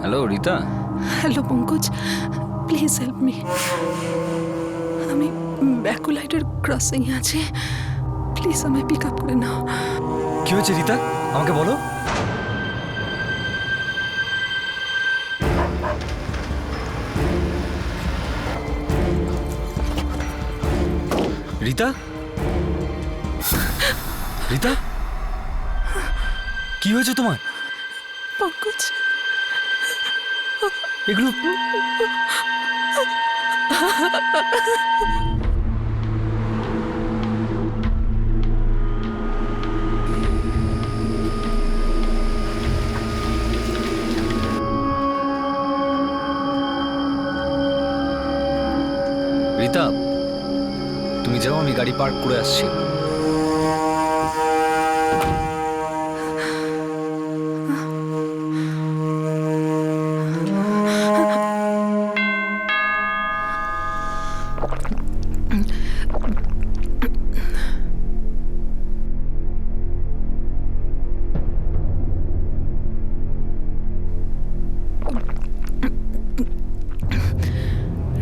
Hello Rita. Hello Pankaj, please help me. আমি ব্যাকুলাইটের crossing এ আছি, please আমায় পিক আপ করে নাও। কি হয়েছে রিতা, আমাকে বলো। রিতা, রিতা, কি হয়েছে তোমার? পঙ্কজ, এগুলো রিতা, তুমি যাও, আমি গাড়ি পার্ক করে আসছি।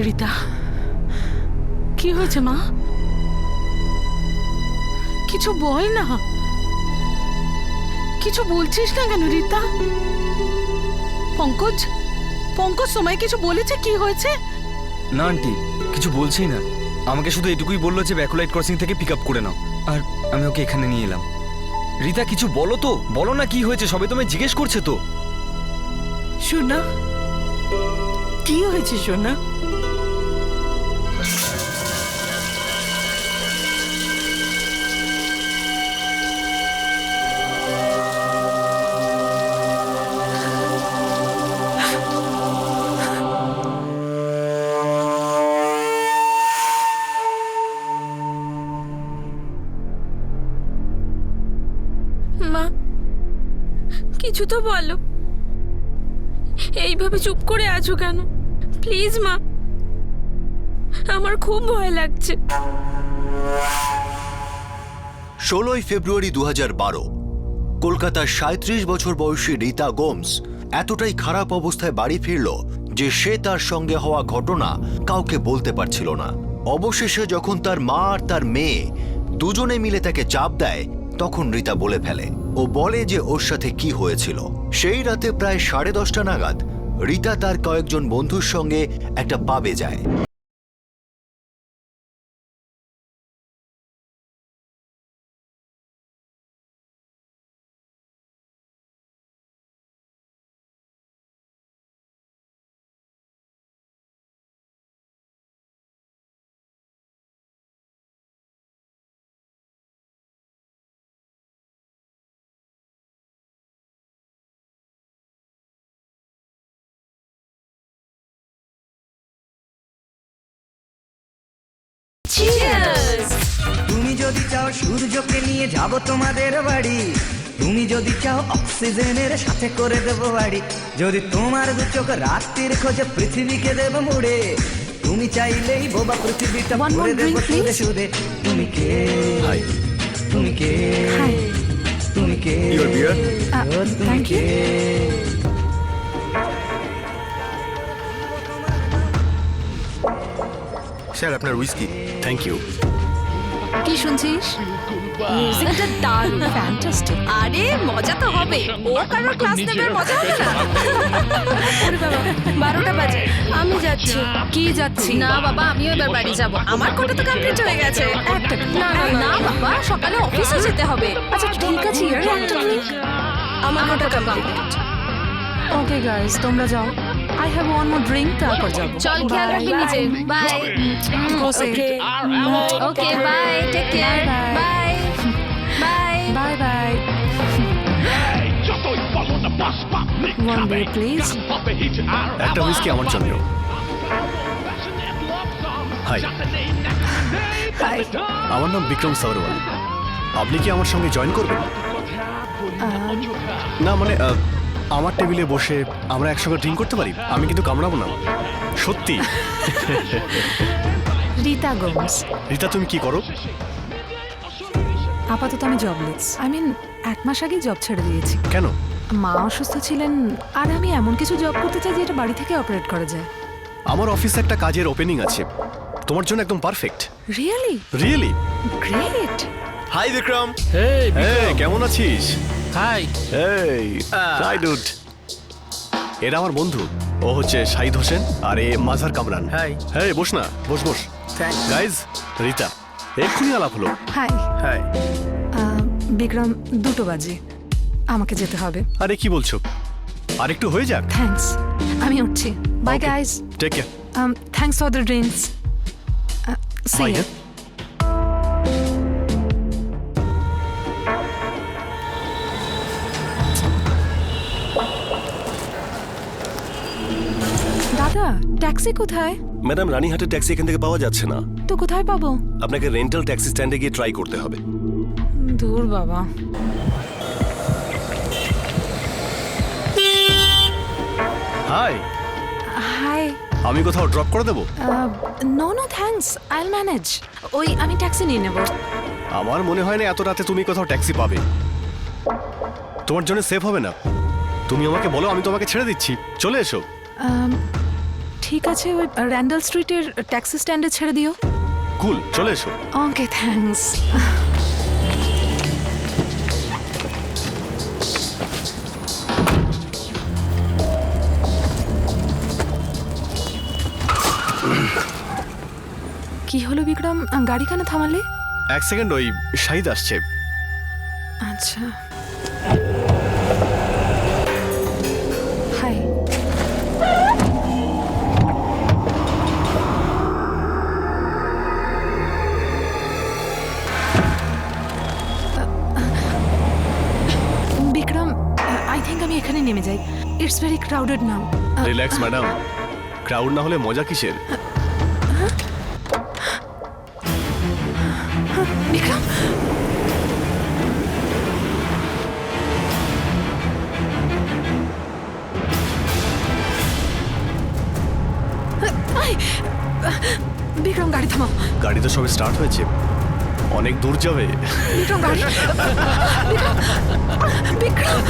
রিতা, কি হয়েছে মা? কিছু বল না, কিছু বলছিস না কেন রিতা? পঙ্কজ, পঙ্কজ তোমায় কিছু বলেছে? কি হয়েছে? না আন্টি, কিছু বলছেই না। আমাকে শুধু এটুকুই বললো যে ব্যাকুলাইট ক্রসিং থেকে পিক আপ করে নাও, আর আমি ওকে এখানে নিয়ে এলাম। রিতা, কিছু বলো তো, বলো না কি হয়েছে, সবাই তোমায় জিজ্ঞেস করছে তো। সোনা, কি হয়েছে সোনা? মা, কিছু তো বলো, এইভাবে চুপ করে আছো কেন? প্লিজ মা, আমার খুব ভয় লাগছে। 16ই ফেব্রুয়ারি 2012 কলকাতার 37 বছর বয়সী রীতা গোমস এতটাই খারাপ অবস্থায় বাড়ি ফিরল যে সে তার সঙ্গে হওয়া ঘটনা কাউকে বলতে পারছিল না। অবশেষে যখন তার মা আর তার মেয়ে দুজনে মিলে তাকে চাপ দেয়, তখন রীতা বলে ফেলে। ও বলে যে ওর সাথে কি হয়েছিল। সেই রাতে প্রায় 10:30 নাগাদ রীতা তার কয়েকজন বন্ধুর সঙ্গে একটা পাবে যায়। তুমি যদি চাও সূর্যকে নিয়ে যাব তোমাদের বাড়ি, তুমি যদি চাও অক্সিজেনের সাথে করে দেব বাড়ি, যদি তোমার দু চোখ রাত্রির খোঁজে পৃথিবীকে দেব মুড়ে, তুমি চাইলেই বোবা পৃথিবীটা ভরে দেব সুরে সুরে। তুমি কে? তুমি কে? তুমি কে? তুমি কে? স্যার, আপনার হুইস্কি। Thank you. কি শুনছিস? মিউজিকটা দারুণ, ফ্যান্টাস্টিক। আরে মজা তো হবে, ও কারোর ক্লাস নেবে, মজা হবে না? ওরে বাবা, 12টা বাজে, আমি যাচ্ছি। কি যাচ্ছি? না বাবা, আমিও এবার বাড়ি যাব। আমার কোটা তো কমপ্লিট হয়ে গেছে। একটা না না না বাবা, সকালে অফিসে যেতে হবে। আচ্ছা ঠিক আছে, ইয়ার একটা ড্রিঙ্ক। আমার কোটা কমপ্লিট। ওকে গাইস, তোমরা যাও। I have one more drink, তারপর যাব। চল, খেয়াল রাখবি নিজে। Bye. Okay bye, take care. Bye bye bye bye. One beer, please. একটা হুইস্কি আমার জন্য। Hi, Hi. আমার নাম বিক্রম সাওয়ারওয়াল। আপনি কি আমার সঙ্গে জয়েন করবেন? না মানে আমার টেবিলে বসে আমরা একসঙ্গে ড্রিঙ্ক করতে পারি? আমি কিন্তু কামড়াবো না, সত্যি। রীতা গোমস। রীতা, তুমি কি করো? আপাতত আমি জবলেস। এক মাস আগেই জব ছেড়ে দিয়েছি। কেন? মা অসুস্থ ছিলেন, আর আমি এমন কিছু জব করতে চাই যেটা বাড়ি থেকে অপারেট করা যায়। আমার অফিসে একটা কাজের ওপেনিং আছে, তোমার জন্য একদম perfect. Really? Really? Great. Hi Vikram. Hey, এই কেমন আছিস? Hi. এই হাই ডুড। এরা আমার বন্ধু, ও হচ্ছে শাহিদ হোসেন আর এ মাঝার কামরান। Hi. হ্যাঁ বস না, বস বস। Thanks. গাইজ, রীতা এক্ষুনি আলাপ হলো। হাই। Hi. বিক্রম, 2 বাজে, আমাকে যেতে হবে। আরে কি বলছো? আর একটু হয়ে যাক। থ্যাঙ্কস, আমি উঠছি। Bye guys. Take care. Thanks for the drinks. See bye. You. দাদা, ট্যাক্সি কোথায়? ম্যাডাম, রানীহাটের ট্যাক্সি এখান থেকে পাওয়া যাচ্ছে না। তো কোথায় পাবো? আপনাকে রেন্টাল ট্যাক্সি স্ট্যান্ডে গিয়ে ট্রাই করতে হবে। দূর বাবা। Hi, hi. আমি কোথাও ড্রপ করে দেবো? No no thanks, I will manage. আমি ট্যাক্সি নিয়ে নেব। আমার মনে হয় না এত রাতে তুমি কোথাও ট্যাক্সি পাবে, তোমার জন্য সেফ হবে না। তুমি আমাকে বলো, আমি তোমাকে ছেড়ে দিচ্ছি, চলে এসো। ঠিক আছে, ওই র্যান্ডাল স্ট্রিটের ট্যাক্সি স্ট্যান্ডে ছেড়ে দিও। কুল, চলে এসো। ওকে, থ্যাঙ্কস। কি হলো বিক্রম, গাড়ি কেন থামালে? এক সেকেন্ড, ওই শাহিদ আসছে। আচ্ছা। হাই। বিক্রম, আই থিঙ্ক আমি এখানে নেমে যাই। It's very crowded now. Relax madam, crowd না হলে মজা কিসের? বিক্রম, বিক্রম গাড়ি থামাও। গাড়ি তো সবে স্টার্ট হয়েছে, অনেক দূর যাবে। বিক্রম গাড়ি, বিক্রম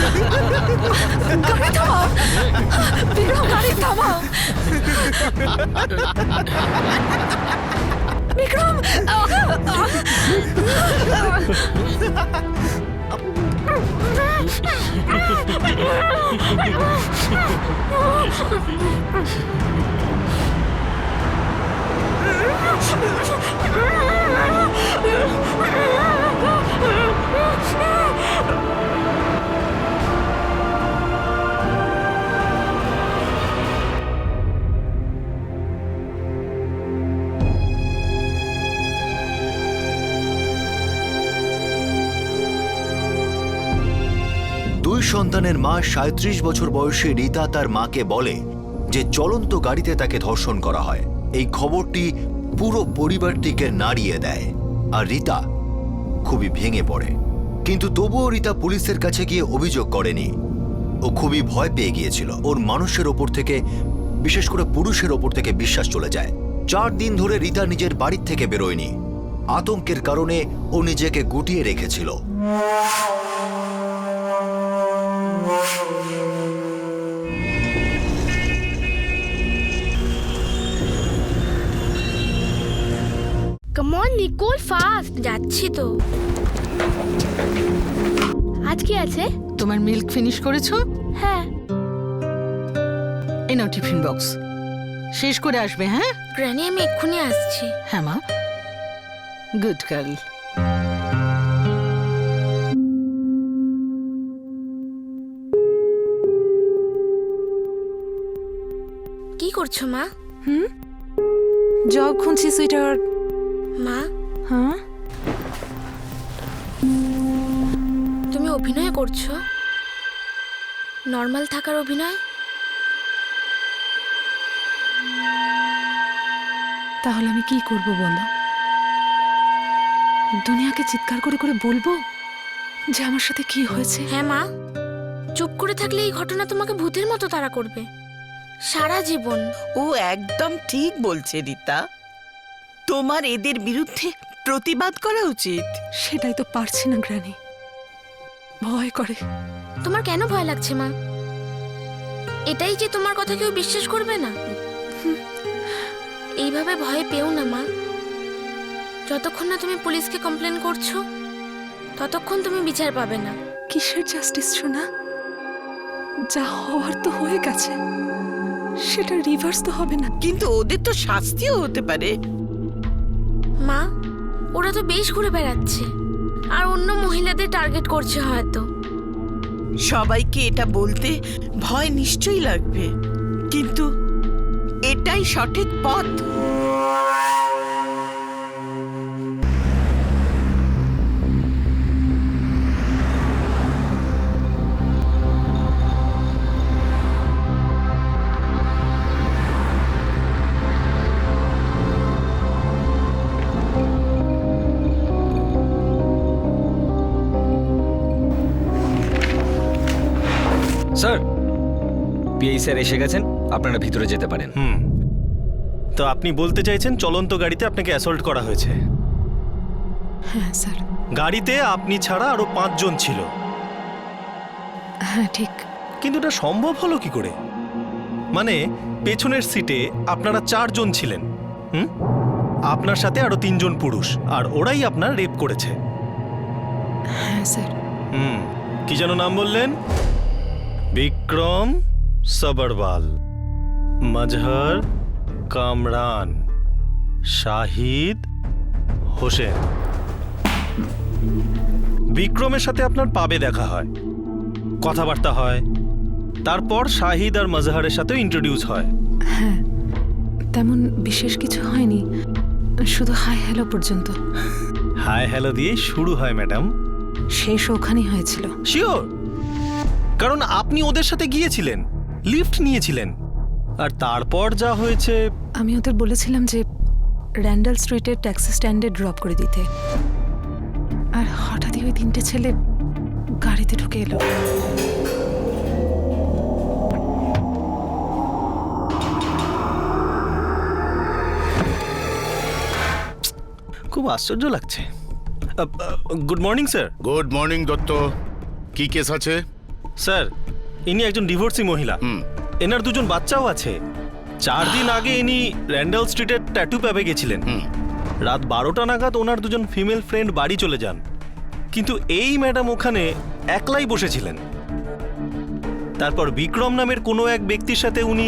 গাড়ি থামাও। বিক্রম গাড়ি থামাও। বিক্রম, দুই সন্তানের মা 37 বছর বয়সী রীতা তার মাকে বলে যে চলন্ত গাড়িতে তাকে ধর্ষণ করা হয়। এই খবরটি পুরো পরিবারটিকে নাড়িয়ে দেয় আর রীতা খুবই ভেঙে পড়ে। কিন্তু তবুও রীতা পুলিশের কাছে গিয়ে অভিযোগ করেনি। ও খুবই ভয় পেয়ে গিয়েছিল। ওর মানুষের ওপর থেকে, বিশেষ করে পুরুষের ওপর থেকে বিশ্বাস চলে যায়। 4 দিন ধরে রীতা নিজের বাড়ির থেকে বেরোয়নি। আতঙ্কের কারণে ও নিজেকে গুটিয়ে রেখেছিল। Come on Nicole, fast. যাচ্ছি তো। আজ কি আছে? তোমার মিল্ক ফিনিশ করেছো? হ্যাঁ। এই নাও টিফিন বক্স, শেষ করে আসবে। হ্যাঁ গ্র্যানি, আমি এক্ষুনি আসছি। হ্যাঁ মা, গুড গার্ল। কি করছো মা? জব খুঁজছি সুইটার। মা, হ্যাঁ, তুমি অভিনয় করছো? নর্মাল থাকার অভিনয়? তাহলে আমি কি করব বলো? দুনিয়াকে চিৎকার করে করে বলবো যে আমার সাথে কি হয়েছে? হ্যাঁ মা, চুপ করে থাকলে এই ঘটনা তোমাকে ভূতের মতো তাড়া করবে সারা জীবন। ও একদম ঠিক বলছে রীতা, তোমার এদের বিরুদ্ধে প্রতিবাদ করা উচিত। সেটাই তো পারছি না গ্রানি, ভয় করে। তোমার কেন ভয় লাগছে মা? এটাই যে তোমার কথা কেউ বিশ্বাস করবে না? এইভাবে ভয় পেও না মা। যতক্ষণ না তুমি পুলিশকে কমপ্লেন করছো ততক্ষণ তুমি বিচার পাবে না। কিসের জাস্টিস শোনা? যা হওয়ার তো হয়ে গেছে, সেটা রিভার্স তো হবে না। কিন্তু ওদের তো শাস্তিও হতে পারে। মা, ওরা তো বেশ ঘুরে বেড়াচ্ছে আর অন্য মহিলাদের টার্গেট করছে হয়তো। সবাইকে এটা বলতে ভয় নিশ্চয়ই লাগবে, কিন্তু এটাই সঠিক পথ। স্যার, পিআই স্যার এসে গেছেন, আপনারা ভিতরে যেতে পারেন। তো আপনি বলতে চাইছেন চলন্ত গাড়িতে আপনাকে অ্যাসল্ট করা হয়েছে? হ্যাঁ স্যার। গাড়িতে আপনি ছাড়া আরো 5 জন ছিল। হ্যাঁ ঠিক। কিন্তু এটা সম্ভব হলো কি করে? মানে পেছনের সিটে আপনারা 4 জন ছিলেন, আপনার সাথে আরো 3 জন পুরুষ, আর ওরাই আপনার রেপ করেছে। হ্যাঁ স্যার। কি যেন নাম বললেন? বিক্রম সবরওয়াল, মজহর কামরান, শাহিদ হোসেন। বিক্রমের সাথে আপনার পাবে দেখা হয়, কথাবার্তা হয়, তারপর শাহিদ আর মজহরের সাথেও ইন্ট্রোডিউস হয়। হ্যাঁ, তেমন বিশেষ কিছু হয়নি, শুধু হাই হ্যালো পর্যন্ত। হাই হ্যালো দিয়ে শুরু হয় ম্যাডাম, শেষ ওখানেই হয়েছিল। শিওর? কারণ আপনি ওদের সাথে গিয়েছিলেন, লিফট নিয়েছিলেন, আর তারপর যা হয়েছে। আমি ওদের বলেছিলাম যে র্যান্ডাল স্ট্রিটের ট্যাক্সি স্ট্যান্ডে ড্রপ করে দিতে, আর হঠাৎই ওই 3টে ছেলে গাড়িতে ঢুকে এলো। খুব আশ্চর্য লাগছে। Good morning sir. Good morning Dutta, কি কেস আছে? স্যার, ইনি একজন ডিভোর্সি মহিলা, এনার 2 জন বাচ্চাও আছে। 4 দিন আগে ইনি র্যান্ডাল স্ট্রিটের ট্যাটু প্যাবে গেছিলেন। রাত 12টা নাগাদ ওনার 2 জন ফিমেল ফ্রেন্ড বাড়ি চলে যান, কিন্তু এই ম্যাডাম ওখানে একলাই বসেছিলেন। তারপর বিক্রম নামের কোনো এক ব্যক্তির সাথে উনি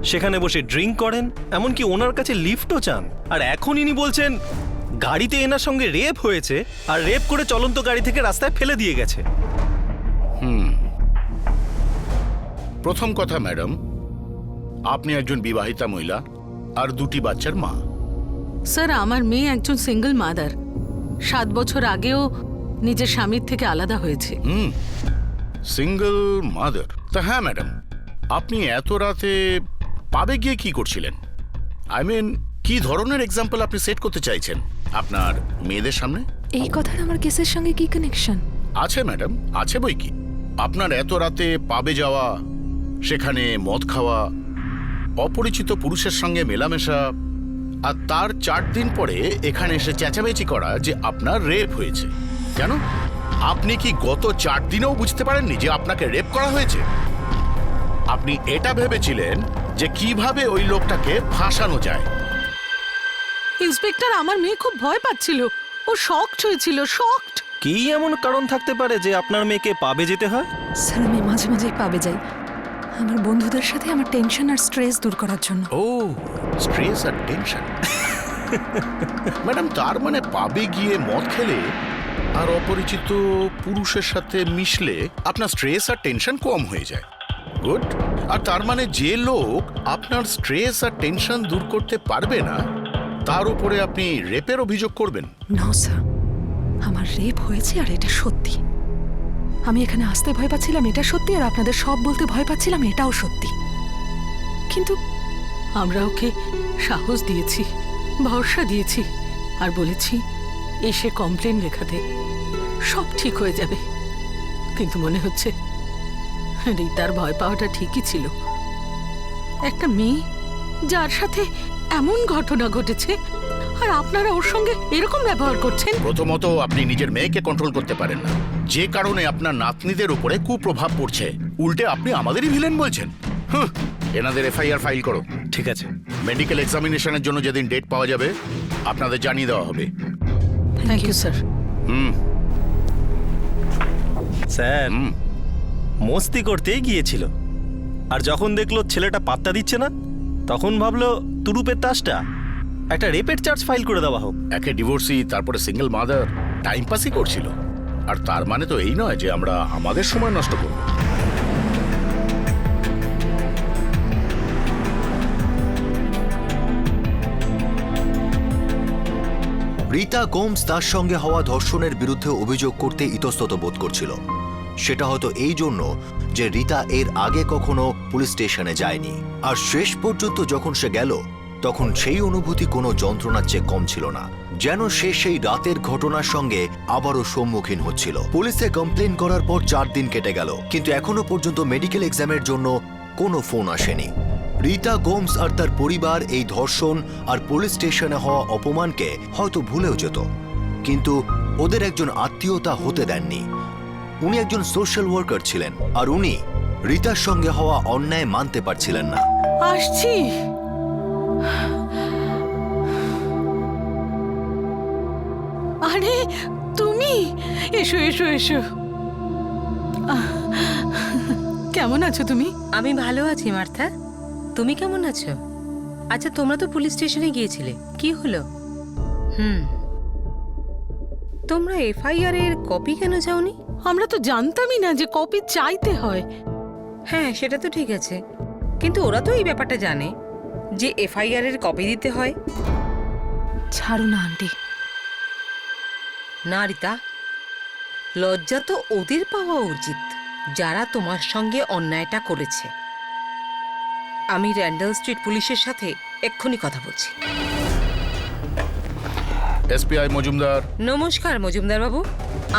সেখানে বসে ড্রিঙ্ক করেন, এমনকি ওনার কাছে লিফটও চান। আর এখন ইনি বলছেন গাড়িতে এনার সঙ্গে রেপ হয়েছে, আর রেপ করে চলন্ত গাড়ি থেকে রাস্তায় ফেলে দিয়ে গেছে। প্রথম কথা ম্যাডাম, আপনি একজন বিবাহিতা মহিলা আর 2টি বাচ্চার মা। স্যার, আমার মেয়ে একজন সিঙ্গেল মাদার। 7 বছর আগেও নিজের স্বামীর থেকে আলাদা হয়েছে। Single mother? তা হ্যাঁ ম্যাডাম, আপনি এত রাতে পাবে গিয়ে কি করছিলেন? আই মিন, কি ধরনের এক্সাম্পল আপনি সেট করতে চাইছেন আপনার মেয়েদের সামনে? এই কথার আমার কেসের সঙ্গে কি কানেকশন? আছে ম্যাডাম, আছে বই কি। আপনার এত রাতে পাবে যাওয়া, সেখানে মদ খাওয়া, অপরিচিত পুরুষের সঙ্গে মেলামেশা, আর তার 4 দিন পরে এখানে এসে চেঁচামেচি করা যে আপনার রেপ হয়েছে। কেন আপনি কি গত 4 দিনেও বুঝতে পারেননি যে আপনাকে রেপ করা হয়েছে? আপনি এটা ভেবেছিলেন যে কিভাবে ওই লোকটাকে ফাঁসানো যায়। ইন্সপেক্টর, আমার মেয়ে খুব ভয় পাচ্ছিল, ও শকড হয়েছিল, শকড। কি এমন কারণ থাকতে পারে যে আপনার মেয়েকে পাবে যেতে হয়? স্যার, আমি মাঝে মাঝেই পাবে যাই আমার বন্ধুদের সাথে আমার টেনশন আর স্ট্রেস দূর করার জন্য। ও, স্ট্রেস আর টেনশন। ম্যাডাম, তার মানে পাবে গিয়ে মদ খেলে আর অপরিচিত পুরুষের সাথে মিশলে আপনার স্ট্রেস আর টেনশন কম হয়ে যায়। গুড। আর তার মানে যে লোক আপনার স্ট্রেস আর টেনশন দূর করতে পারবে না, তার উপরে আপনি রেপের অভিযোগ করবেন? না স্যার, আমার রেপ হয়েছে আর এটা সত্যি। আমি এখানে আসতে ভয় পাচ্ছিলাম এটা সত্যি, আর আপনাদের সব বলতে ভয় পাচ্ছিলাম এটাও সত্যি। কিন্তু আমরা ওকে সাহস দিয়েছি, ভরসা দিয়েছি, আর বলেছি এসে কমপ্লেন লেখাতে সব ঠিক হয়ে যাবে। কিন্তু মনে হচ্ছে রীতার ভয় পাওয়াটা ঠিকই ছিল। একটা মেয়ে যার সাথে এমন ঘটনা ঘটেছে, আর আপনারা ওর সঙ্গে এরকম ব্যবহার করছেন। প্রথমত আপনি নিজের মেয়েকে কন্ট্রোল করতে পারেন না, যে কারণে আপনার নাতনিদের উপরে কুপ্রভাব পড়ছে। উল্টে আপনি আমাদেরই ভিলেন বলছেন। এনাদের এফআইআর ফাইল করো। ঠিক আছে। মেডিকেল এক্সামিনেশনের জন্য যেদিন ডেট পাওয়া যাবে আপনাদের জানিয়ে দেওয়া হবে। Thank you sir. স্যার মস্তি করতেই গিয়েছিল, আর যখন দেখলো ছেলেটা পাত্তা দিচ্ছে না, তখন ভাবলো তুরুপের তাসটা একটা রেপের চার্জ ফাইল করে দেওয়া হোক। একে ডিভোর্সি, তারপরে সিঙ্গেল মাদার, টাইম পাসই করছিল। আর তার মানে তো এই নয় যে আমরা আমাদের সময় নষ্ট করব। রীতা গোমস তার সঙ্গে হওয়া ধর্ষণের বিরুদ্ধে অভিযোগ করতে ইতস্তত বোধ করছিল। সেটা হয়তো এই জন্য যে রীতা এর আগে কখনো পুলিশ স্টেশনে যায়নি, আর শেষ পর্যন্ত যখন সে গেল তখন সেই অনুভূতি কোনো যন্ত্রণার চেয়ে কম ছিল না, যেন সে সেই রাতের ঘটনার সঙ্গে আবারও সম্মুখীন হচ্ছিল। পুলিশে কমপ্লেন করার পর 4 দিন কেটে গেল, কিন্তু এখনো পর্যন্ত মেডিকেল এক্সামের জন্য কোনো ফোন আসেনি। রীতা গোমস আর তার পরিবার এই ধর্ষণ আর পুলিশ স্টেশনে হওয়া অপমানকে হয়তো ভুলেও যেত, কিন্তু ওদের একজন আত্মীয়তা হতে দেননি। উনি একজন সোশ্যাল ওয়ার্কার ছিলেন, আর উনি রীতার সঙ্গে হওয়া অন্যায় মানতে পারছিলেন না। আসছি। আরে তুমি এসো এসো এসো। কেমন আছো তুমি? আমি ভালো আছি মার্থা, তুমি কেমন আছো? আচ্ছা, তোমরা তো পুলিশ স্টেশনে গিয়েছিলে, কি হলো? তোমরা এফআইআর এর কপি কেন চাওনি? আমরা তো জানতামই না যে কপি চাইতে হয়। হ্যাঁ, সেটা তো ঠিক আছে, কিন্তু ওরা তো এই ব্যাপারটা জানে যে এফআইআর এর কপি দিতে হয়। ছাড়ো না আন্টি। না রীতা, লজ্জা তো ওদের পাওয়া উচিত যারা তোমার সঙ্গে অন্যায়টা করেছে। আমি র্যান্ডাল স্ট্রিট পুলিশের সাথে এক্ষুনি কথা বলছি। এসপিআই মজুমদার। নমস্কার মজুমদার বাবু,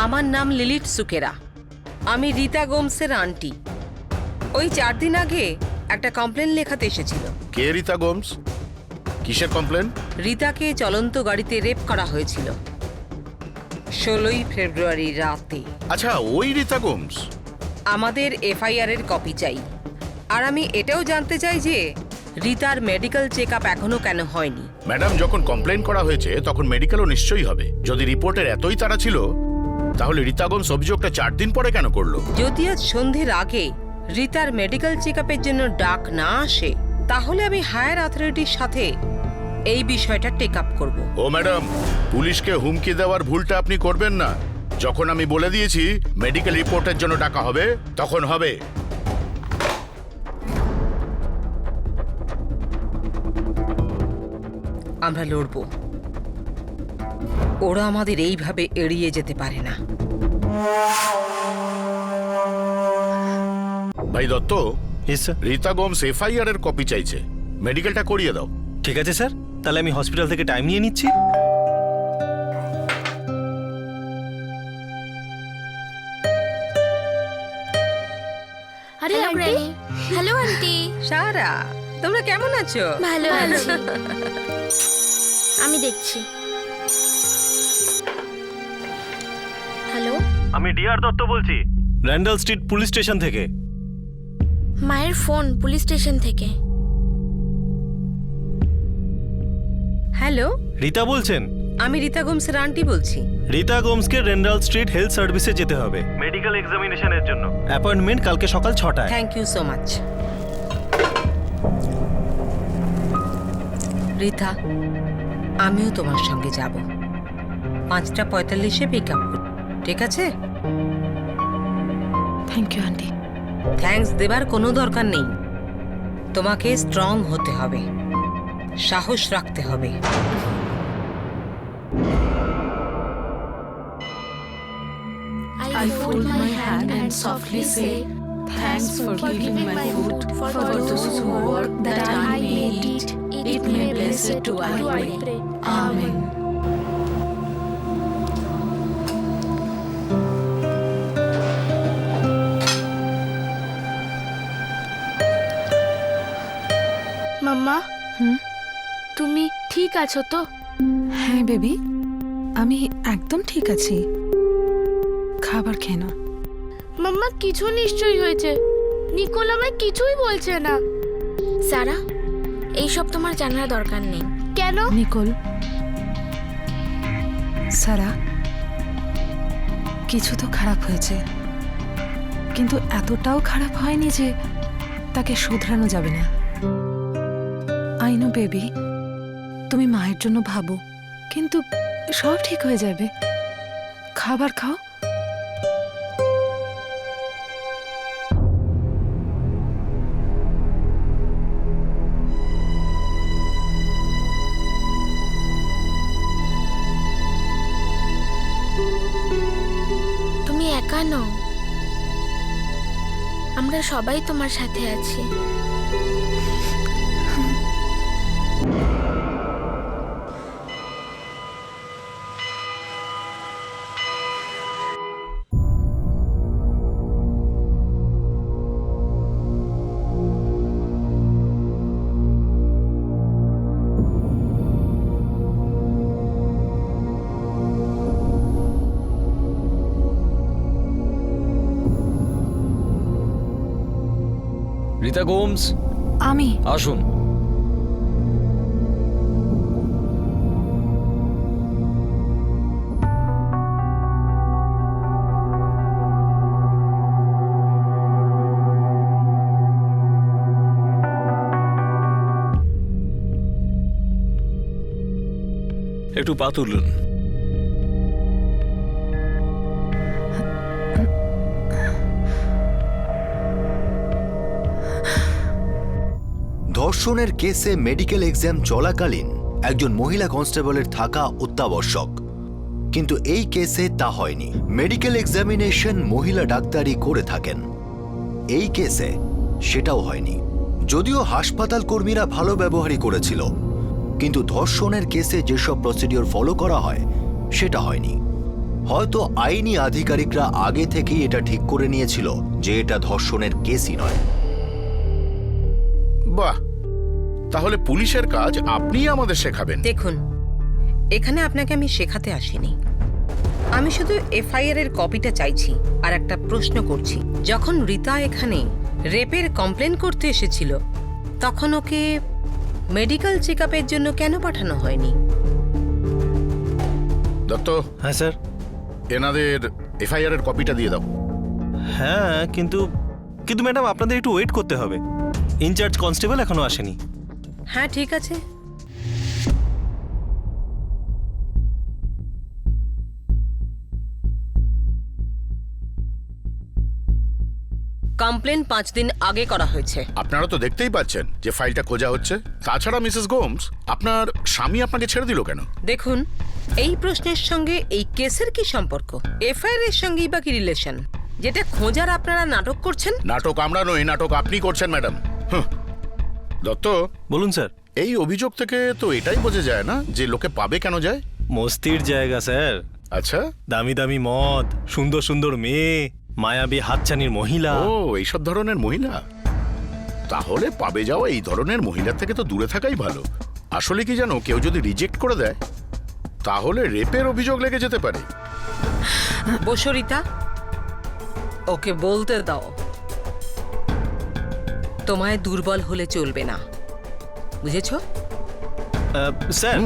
আমার নাম লিলিট সুকেরা। আমি রীতা গোমসের আন্টি। ওই 4 দিন আগে একটা কমপ্লেন লেখাতে এসেছিল। কে রীতা গোমস? কিসের কমপ্লেন? রীতাকে চলন্ত গাড়িতে রেপ করা হয়েছিল 16ই ফেব্রুয়ারি রাতে। আচ্ছা, ওই রীতা গোমস। আমাদের এফআইআর এর কপি চাই, আর আমি এটাও জানতে চাই যে রীতার মেডিকেল চেক আপ এখনো কেন হয়নি। ম্যাডাম, যখন কমপ্লেন করা হয়েছে তখন মেডিকেলও নিশ্চয়ই হবে। যদি রিপোর্টের এতই তাড়া ছিল তাহলে রীতা গোমস অভিযোগটা 4 দিন পরে কেন করলো? যদি আজ সন্ধ্যের আগে রীতার মেডিকেল চেক আপের জন্য ডাক না আসে, তাহলে আমি হায়ার অথরিটির সাথে এই বিষয়টা টেক আপ করব। ও ম্যাডাম, পুলিশকে হুমকি দেওয়ার ভুলটা আপনি করবেন না। যখন আমি বলে দিয়েছি মেডিকেল রিপোর্টের জন্য ডাকা হবে, তখন হবে। আমরা লড়ব, ওরা আমাদের এইভাবে এড়িয়ে যেতে পারে না। ভাই দত্ত, রীতা গোমস এফআইআর এর কপি চাইছে, মেডিকেলটা করিয়ে দাও। ঠিক আছে স্যার, তাহলে আমি হসপিটাল থেকে টাইম নিয়ে নিচ্ছি। আরে আন্টি, হ্যালো আন্টি। সারা, তোমরা কেমন আছো? ভালো আছি, আমি দেখছি। হ্যালো, আমি ডিআর দত্ত বলছি, র্যান্ডাল স্ট্রিট পুলিশ স্টেশন থেকে। মায়ের ফোন পুলিশ স্টেশন থেকে। হ্যালো, রীতা বলছেন? আমি রীতা গোমসের আন্টি বলছি। রীতা গোমসকে র্যান্ডাল স্ট্রিট হেলথ সার্ভিসে যেতে হবে মেডিকেল এক্সামিনেশনের জন্য। অ্যাপয়েন্টমেন্ট কালকে সকাল 6টায়। Thank you so much. Rita, আমিও তোমার সঙ্গে যাব। 5:45-এ পিক আপ করব, ঠিক আছে? Thank you aunty. থ্যাঙ্কস দেবার কোনো দরকার নেই। তোমাকে স্ট্রং হতে হবে, সাহস রাখতে হবে। I I fold my hand and softly say, thanks for giving my food for those who work that I may eat. It may bless it to I pray. Amen. মাম্মা তুমি ঠিক আছো তো? হ্যাঁ বেবি, আমি একদম ঠিক আছি। খাবার খেয়ে নাও। মাম্মা কিছু নিশ্চয়ই হয়েছে, নিকোল আমায় কিছুই বলছে না। সারা, এইসব তোমার জানার দরকার নেই। কেন? নিকোল, সারা, কিছু তো খারাপ হয়েছে, কিন্তু এতটাও খারাপ হয়নি যে তাকে শোধরানো যাবে না। আই নো বেবি, তুমি মায়ের জন্য ভাবো, কিন্তু সব ঠিক হয়ে যাবে। খাবার খাও। তুমি একা নও, আমরা সবাই তোমার সাথে আছি। রীতা গোমস, আমি আসুন। একটু পা তুলুন। ধর্ষণের কেসে মেডিকেল এক্সাম চলাকালীন একজন মহিলা কনস্টেবলের থাকা অত্যাবশ্যক, কিন্তু এই কেসে তা হয়নি। মেডিকেল এক্সামিনেশন মহিলা ডাক্তারই করে থাকেন, এই কেসে সেটাও হয়নি। যদিও হাসপাতাল কর্মীরা ভালো ব্যবহারই করেছিল, কিন্তু ধর্ষণের কেসে যেসব প্রসিডিওর ফলো করা হয় সেটা হয়নি। হয়তো আইনি আধিকারিকরা আগে থেকেই এটা ঠিক করে নিয়েছিল যে এটা ধর্ষণের কেসই নয়। বাহ, তাহলে পুলিশের কাজ আপনিই আমাদের শেখাবেন। দেখুন, এখানে আপনাকে আমি শেখাতে আসিনি, আমি শুধু এফআইআর এর কপিটা চাইছি আর একটা প্রশ্ন করছি। যখন রীতা এখানে রেপের কমপ্লেন করতে এসেছিল, তখন ওকে মেডিকেল চেকআপের জন্য কেন পাঠানো হয়নি? দত্ত। হ্যাঁ স্যার। এনাদের এফআইআর এর কপিটা দিয়ে দাও। হ্যাঁ, কিন্তু ম্যাডাম আপনাদের একটু ওয়েট করতে হবে, ইনচার্জ কনস্টেবল এখনো আসেনি। হ্যাঁ ঠিক আছে। কমপ্লেন 5 দিন আগে করা হয়েছে। আপনারা তো দেখতেই পাচ্ছেন যে ফাইলটা খোঁজা হচ্ছে। তাছাড়া মিসেস গোমস, আপনার স্বামী আপনাকে ছেড়ে দিল কেন? দেখুন, এই প্রশ্নের সঙ্গে এই কেসের কি সম্পর্ক? এফআইআর এর সঙ্গেই বা কি রিলেশন? যেটা খোঁজার আপনারা নাটক করছেন। নাটক আমরা নই, নাটক আপনি করছেন ম্যাডাম। দত্ত। বলুন স্যার। এই অভিযোগ থেকে তো এটাই বোঝা যায় না যে লোকে পাবে কেন যায়। মস্তির জায়গা স্যার। আচ্ছা, দামি দামি মদ, সুন্দর সুন্দর মেয়ে, মায়াবী হাতছানির মহিলা। ও, এইসব ধরনের মহিলা। তাহলে পাবে যাওয়া এই ধরনের মহিলার থেকে তো দূরে থাকাই ভালো। আসলে কি জানো, কেউ যদি রিজেক্ট করে দেয় তাহলে রেপের অভিযোগ লেগে যেতে পারে। বসো রীতা, ওকে বলতে দাও। তোমায় দুর্বল হলে চলবে না, বুঝেছো? স্যার,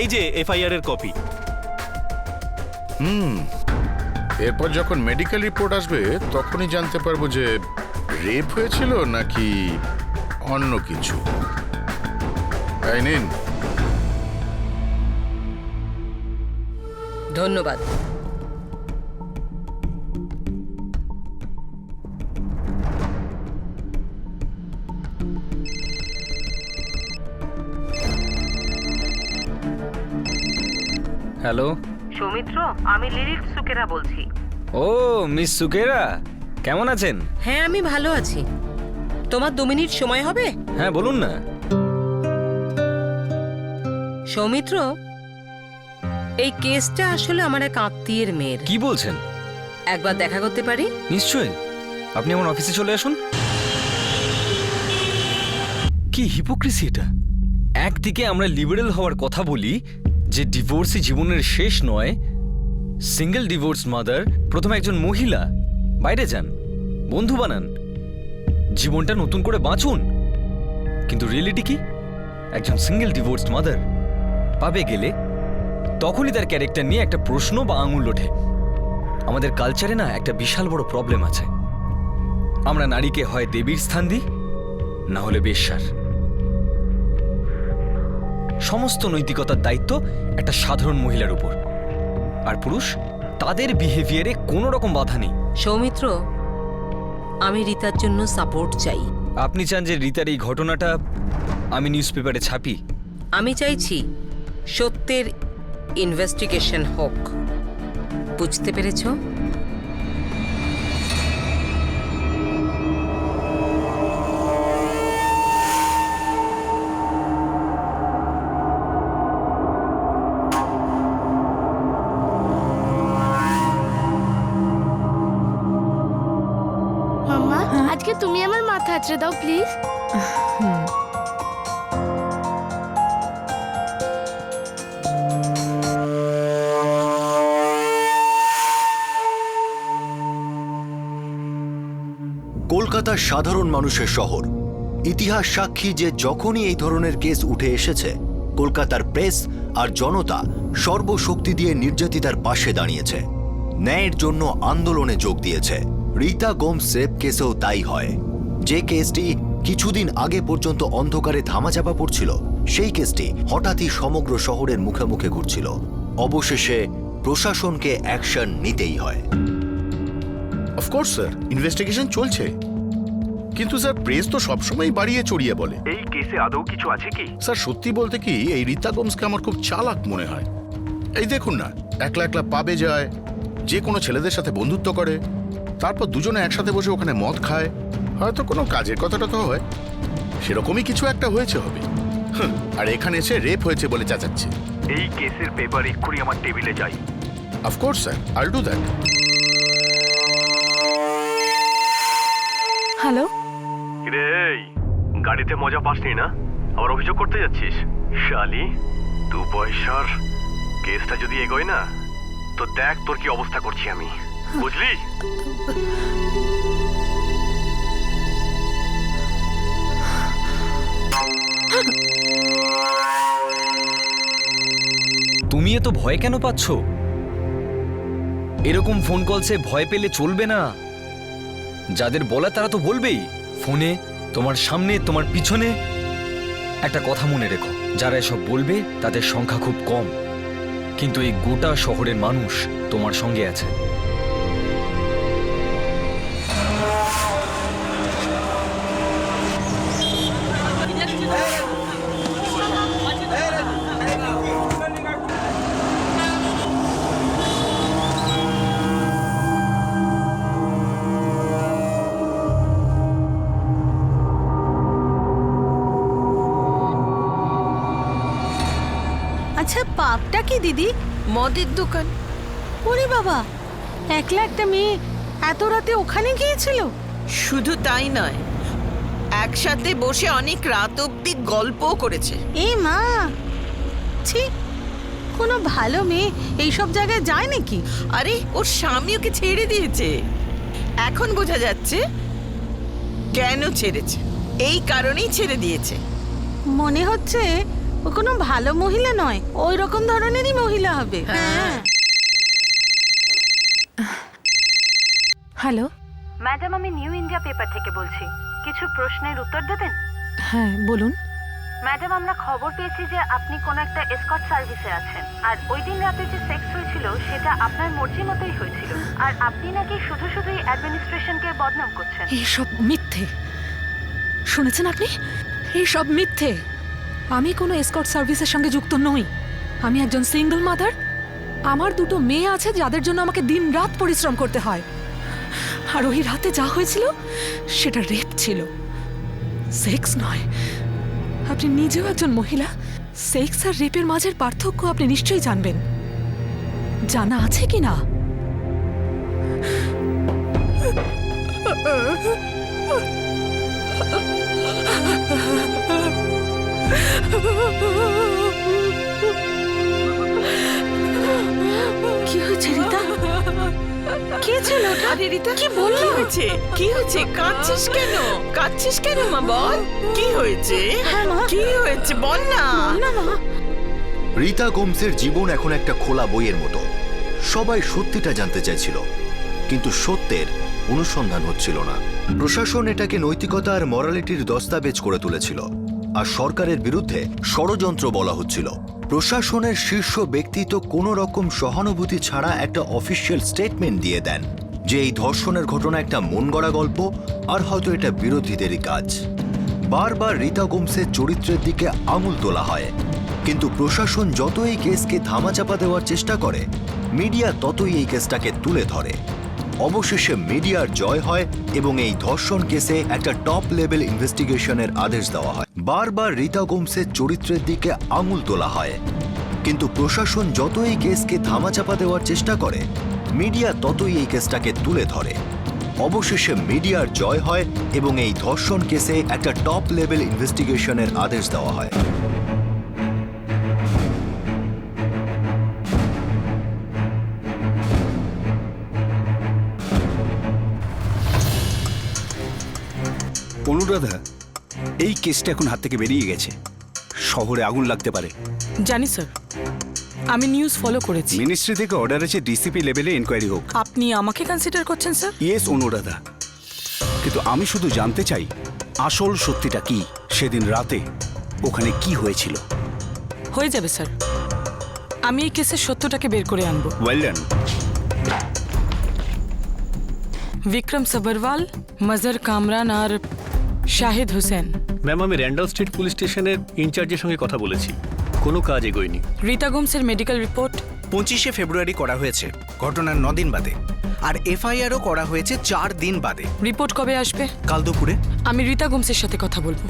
এই যে এফআইআর এর কপি। এরপর যখন মেডিকেল রিপোর্ট আসবে তখনই জানতে পারবো যে রেপ হয়েছিল নাকি অন্য কিছু। এই নিন। ধন্যবাদ। হ্যালো সৌমিত্র, আমি লিলিত সুকেরা বলছি। ও মিস সুকেরা, কেমন আছেন? হ্যাঁ আমি ভালো আছি। তোমার 2 মিনিট সময় হবে? হ্যাঁ বলুন না। সৌমিত্র, এই কেসটা আসলে আমার এক আত্মীয়ের মেয়ের। কি বলছেন? একবার দেখা করতে পারি? নিশ্চয়ই, আপনি আমার অফিসে চলে আসুন। কি হিপোক্রিসি এটা! একদিকে আমরা লিবারেল হওয়ার কথা বলি যে ডিভোর্সই জীবনের শেষ নয়, সিঙ্গেল ডিভোর্স মাদার, প্রথমে একজন মহিলা, বাইরে যান, বন্ধু বানান, জীবনটা নতুন করে বাঁচুন। কিন্তু রিয়েলিটি কি? একজন সিঙ্গেল ডিভোর্স মাদার পাবে গেলে তখনই তার ক্যারেক্টার নিয়ে একটা প্রশ্ন বা আঙুল ওঠে। আমাদের কালচারে না একটা বিশাল বড় প্রবলেম আছে। আমরা নারীকে হয় দেবীর স্থান দিই, না হলে বেশ্যার। সমস্ত নৈতিকতার দায়িত্ব একটা সাধারণ মহিলার উপর, আর পুরুষ তাদের বিহেভিয়ারে কোনো রকম বাধা নেই। সৌমিত্র, আমি রিতার জন্য সাপোর্ট চাই। আপনি চান যে রিতার এই ঘটনাটা আমি নিউজ পেপারে ছাপি? আমি চাইছি সত্যের ইনভেস্টিগেশন হোক। বুঝতে পেরেছো? মাম্মা, আজকে তুমি আমার মাথা আঁচড়ে দাও প্লিজ। কলকাতা সাধারণ মানুষের শহর। ইতিহাস সাক্ষী যে যখনই এই ধরনের কেস উঠে এসেছে, কলকাতার প্রেস আর জনতা সর্বশক্তি দিয়ে নির্যাতিতার পাশে দাঁড়িয়েছে, ন্যায়ের জন্য আন্দোলনে যোগ দিয়েছে। রীতা গোমস রেপ কেসেও তাই হয়। যে কেসটি কিছুদিন আগে পর্যন্ত অন্ধকারে ধামাচাপা পড়ছিল, সেই কেসটি হঠাৎই সমগ্র শহরের মুখে মুখে ঘুরছিল। অবশেষে প্রশাসনকে অ্যাকশন নিতেই হয়। অফকোর্স স্যার, ইনভেস্টিগেশন চলছে, কিন্তু স্যার প্রেস তো সবসময় বাড়িয়ে চড়িয়ে বলে। এই কেসে আদৌ কিছু আছে কি? স্যার সত্যি বলতে কি, এই রীতা গোমসকে আমার খুব চালাক মনে হয়। এই দেখুন না, একলা একলা পাবে যায়, যে কোনো ছেলেদের সাথে বন্ধুত্ব করে, তারপর দুজনে একসাথে বসে ওখানে মদ খায়, হয়তো কোনো কাজের কথাটা তো হয়, সেরকমই কিছু একটা হয়েছে হবে। আর এখানে এসে রেপ হয়েছে বলে চেঁচাচ্ছে। এই কেসের পেপার এক্ষুনি আমার টেবিলে চাই। Of course sir, I'll do that. Hello, রে গাড়িতে মজা পাসনি না? আবার অভিযোগ করতে যাচ্ছিস? শালি, 2 পয়সার কেসটা যদি এগোয় না, তো দেখ তোর কি অবস্থা করছি আমি, বুঝলি? তুমি এত ভয় কেন পাচ্ছ? এরকম ফোন কলসে ভয় পেলে চলবে না। যাদের বলা তারা তো বলবেই, ফোনে, তোমার সামনে, তোমার পিছনে। একটা কথা মনে রেখো, যারা এসব বলবে তাদের সংখ্যা খুব কম, কিন্তু এই গোটা শহরের মানুষ তোমার সঙ্গে আছে। আচ্ছা, পাপটা কি দিদি? মদের দোকান। ওরে বাবা, একলা একটা মেয়ে এত রাতে ওখানে গিয়েছিল? শুধু তাই নয়, একসাথে বসে অনেক রাত অব্দি গল্পও করেছে। এ মা, ছি, কোনো ভালো মেয়ে এইসব জায়গায় যায় নাকি? আরে ওর স্বামী ওকে ছেড়ে দিয়েছে। এখন বোঝা যাচ্ছে কেন ছেড়েছে। এই কারণেই ছেড়ে দিয়েছে। মনে হচ্ছে ও কোনো ভালো মহিলা নয়, ওই রকম ধরনেরই মহিলা হবে। হ্যাঁ। হ্যালো। ম্যাডাম, আমি নিউ ইন্ডিয়া পেপার থেকে বলছি, কিছু প্রশ্নের উত্তর দেবেন? হ্যাঁ বলুন। ম্যাডাম, আমরা খবর পেয়েছি যে আপনি কোনো একটা এসকর্ট সার্ভিসে আছেন, আর ওই দিন রাতে যে সেক্স হয়েছিল সেটা আপনার মর্জি মতোই হয়েছিল, আর আপনি নাকি শুধু শুধুই অ্যাডমিনিস্ট্রেশনকে বদনাম করছেন। এইসব মিথ্যে শুনেছেন আপনি? এইসব মিথ্যে। আমি কোনো এসকর্ট সার্ভিসের সঙ্গে যুক্ত নই। আমি একজন সিঙ্গল মাদার, আমার দুটো মেয়ে আছে যাদের জন্য আমাকে দিনরাত পরিশ্রম করতে হয়, আর ওই রাতে যা হয়েছিল সেটা রেপ ছিল, সেক্স নয়। আপনি নিজেও একজন মহিলা, সেক্স আর রেপের মাঝের পার্থক্য আপনি নিশ্চয়ই জানবেন। জানা আছে কি না? কি হয়েছে রিতা? কি ছিল ওটা? আরে রিতা, কি বললি? হয়েছে? কি হয়েছে? কাঁদছিস কেন? কাঁদছিস কেন মা? বল কি হয়েছে? কি হয়েছে বল না। রীতা গোমসের জীবন এখন একটা খোলা বইয়ের মতো। সবাই সত্যিটা জানতে চাইছিল, কিন্তু সত্যের অনুসন্ধান হচ্ছিল না। প্রশাসন এটাকে নৈতিকতা আর মরালিটির দস্তাবেজ করে তুলেছিল, আর সরকারের বিরুদ্ধে ষড়যন্ত্র বলা হচ্ছিল। প্রশাসনের শীর্ষ ব্যক্তি তো কোনো রকম সহানুভূতি ছাড়া একটা অফিসিয়াল স্টেটমেন্ট দিয়ে দেন যে এই ধর্ষণের ঘটনা একটা মন গড়া গল্প, আর হয়তো এটা বিরোধীদেরই কাজ। বারবার রীতা গোমসের চরিত্রের দিকে আঙুল তোলা হয়, কিন্তু প্রশাসন যত এই কেসকে ধামাচাপা দেওয়ার চেষ্টা করে, মিডিয়া ততই এই কেসটাকে তুলে ধরে। অবশেষে মিডিয়ার জয় হয় এবং এই ধর্ষণ কেসে একটা টপ লেভেল ইনভেস্টিগেশনের আদেশ দেওয়া হয়। বারবার রীতা গোমসের চরিত্রের দিকে আঙুল তোলা হয়, কিন্তু প্রশাসন যত এই কেসকে ধামাচাপা দেওয়ার চেষ্টা করে, মিডিয়া ততই এই কেসটাকে তুলে ধরে। অবশেষে মিডিয়ার জয় হয় এবং এই ধর্ষণ কেসে একটা টপ লেভেল ইনভেস্টিগেশনের আদেশ দেওয়া হয়। অনুরাধা, এই কেসটা এখন হাত থেকে বেরিয়ে গেছে, শহরে আগুন লাগতে পারে। জানি স্যার, আমি নিউজ ফলো করেছি। মিনিস্ট্রি থেকে অর্ডার আছে ডিসিপি লেভেলে এনকোয়ারি হোক। আপনি আমাকে কনসিডার করছেন স্যার? ইয়েস অনুরাধা, কিন্তু আমি শুধু জানতে চাই আসল সত্যিটা কি, সেদিন রাতে ওখানে কি হয়েছিল। হয়ে যাবে স্যার, আমি এই কেসের সত্যটাকে বের করে আনবো। Well done. Vikram Sabharwal, major Kamran আর শাহিদ হোসেন। ম্যাম, আমি র্যান্ডাল স্ট্রিট পুলিশ স্টেশনের ইনচার্জের সঙ্গে কথা বলেছি, কোনো কাজ এগোয়নি। রীতা গোমসের মেডিকেল রিপোর্ট 25শে ফেব্রুয়ারি করা হয়েছে, ঘটনার 9 দিন বাদে, আর এফআইআরও করা হয়েছে 4 দিন বাদে। রিপোর্ট কবে আসবে? কাল দুপুরে। আমি রীতা গোমসের সাথে কথা বলবো।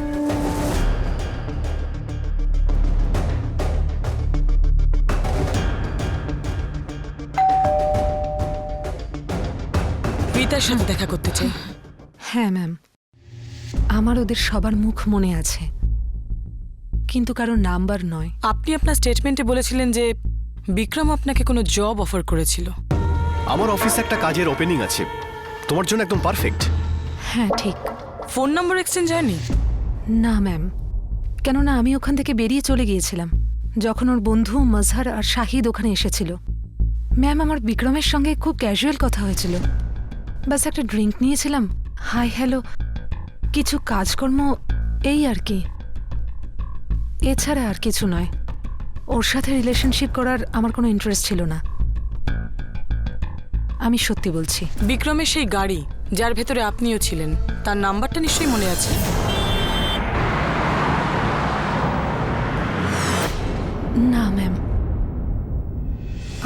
রীতার সাথে দেখা করতে চাই। হ্যাঁ ম্যাম, আমার ওদের সবার মুখ মনে আছে, কিন্তু কারোর নাম্বার নয়। আপনি আপনার স্টেটমেন্টে বলেছিলেন যে বিক্রম আপনাকে কোনো জব অফার করেছিল। আমার অফিসে একটা কাজের ওপেনিং আছে, তোমার জন্য একদম পারফেক্ট। হ্যাঁ ঠিক। ফোন নম্বর এক্সচেঞ্জ হয়নি? না ম্যাম, কেননা আমি ওখান থেকে বেরিয়ে চলে গিয়েছিলাম যখন ওর বন্ধু মজহার আর শাহিদ ওখানে এসেছিল। ম্যাম, আমার বিক্রমের সঙ্গে খুব ক্যাজুয়াল কথা হয়েছিল, বাস একটা ড্রিঙ্ক নিয়েছিলাম, হাই হ্যালো, কিছু কাজকর্ম, এই আর কি, এছাড়া আর কিছু নয়। ওর সাথে রিলেশনশিপ করার আমার কোনো ইন্টারেস্ট ছিল না, আমি সত্যি বলছি। বিক্রমের সেই গাড়ি যার ভেতরে আপনিও ছিলেন, তার নাম্বারটা নিশ্চয়ই মনে আছে? না ম্যাম,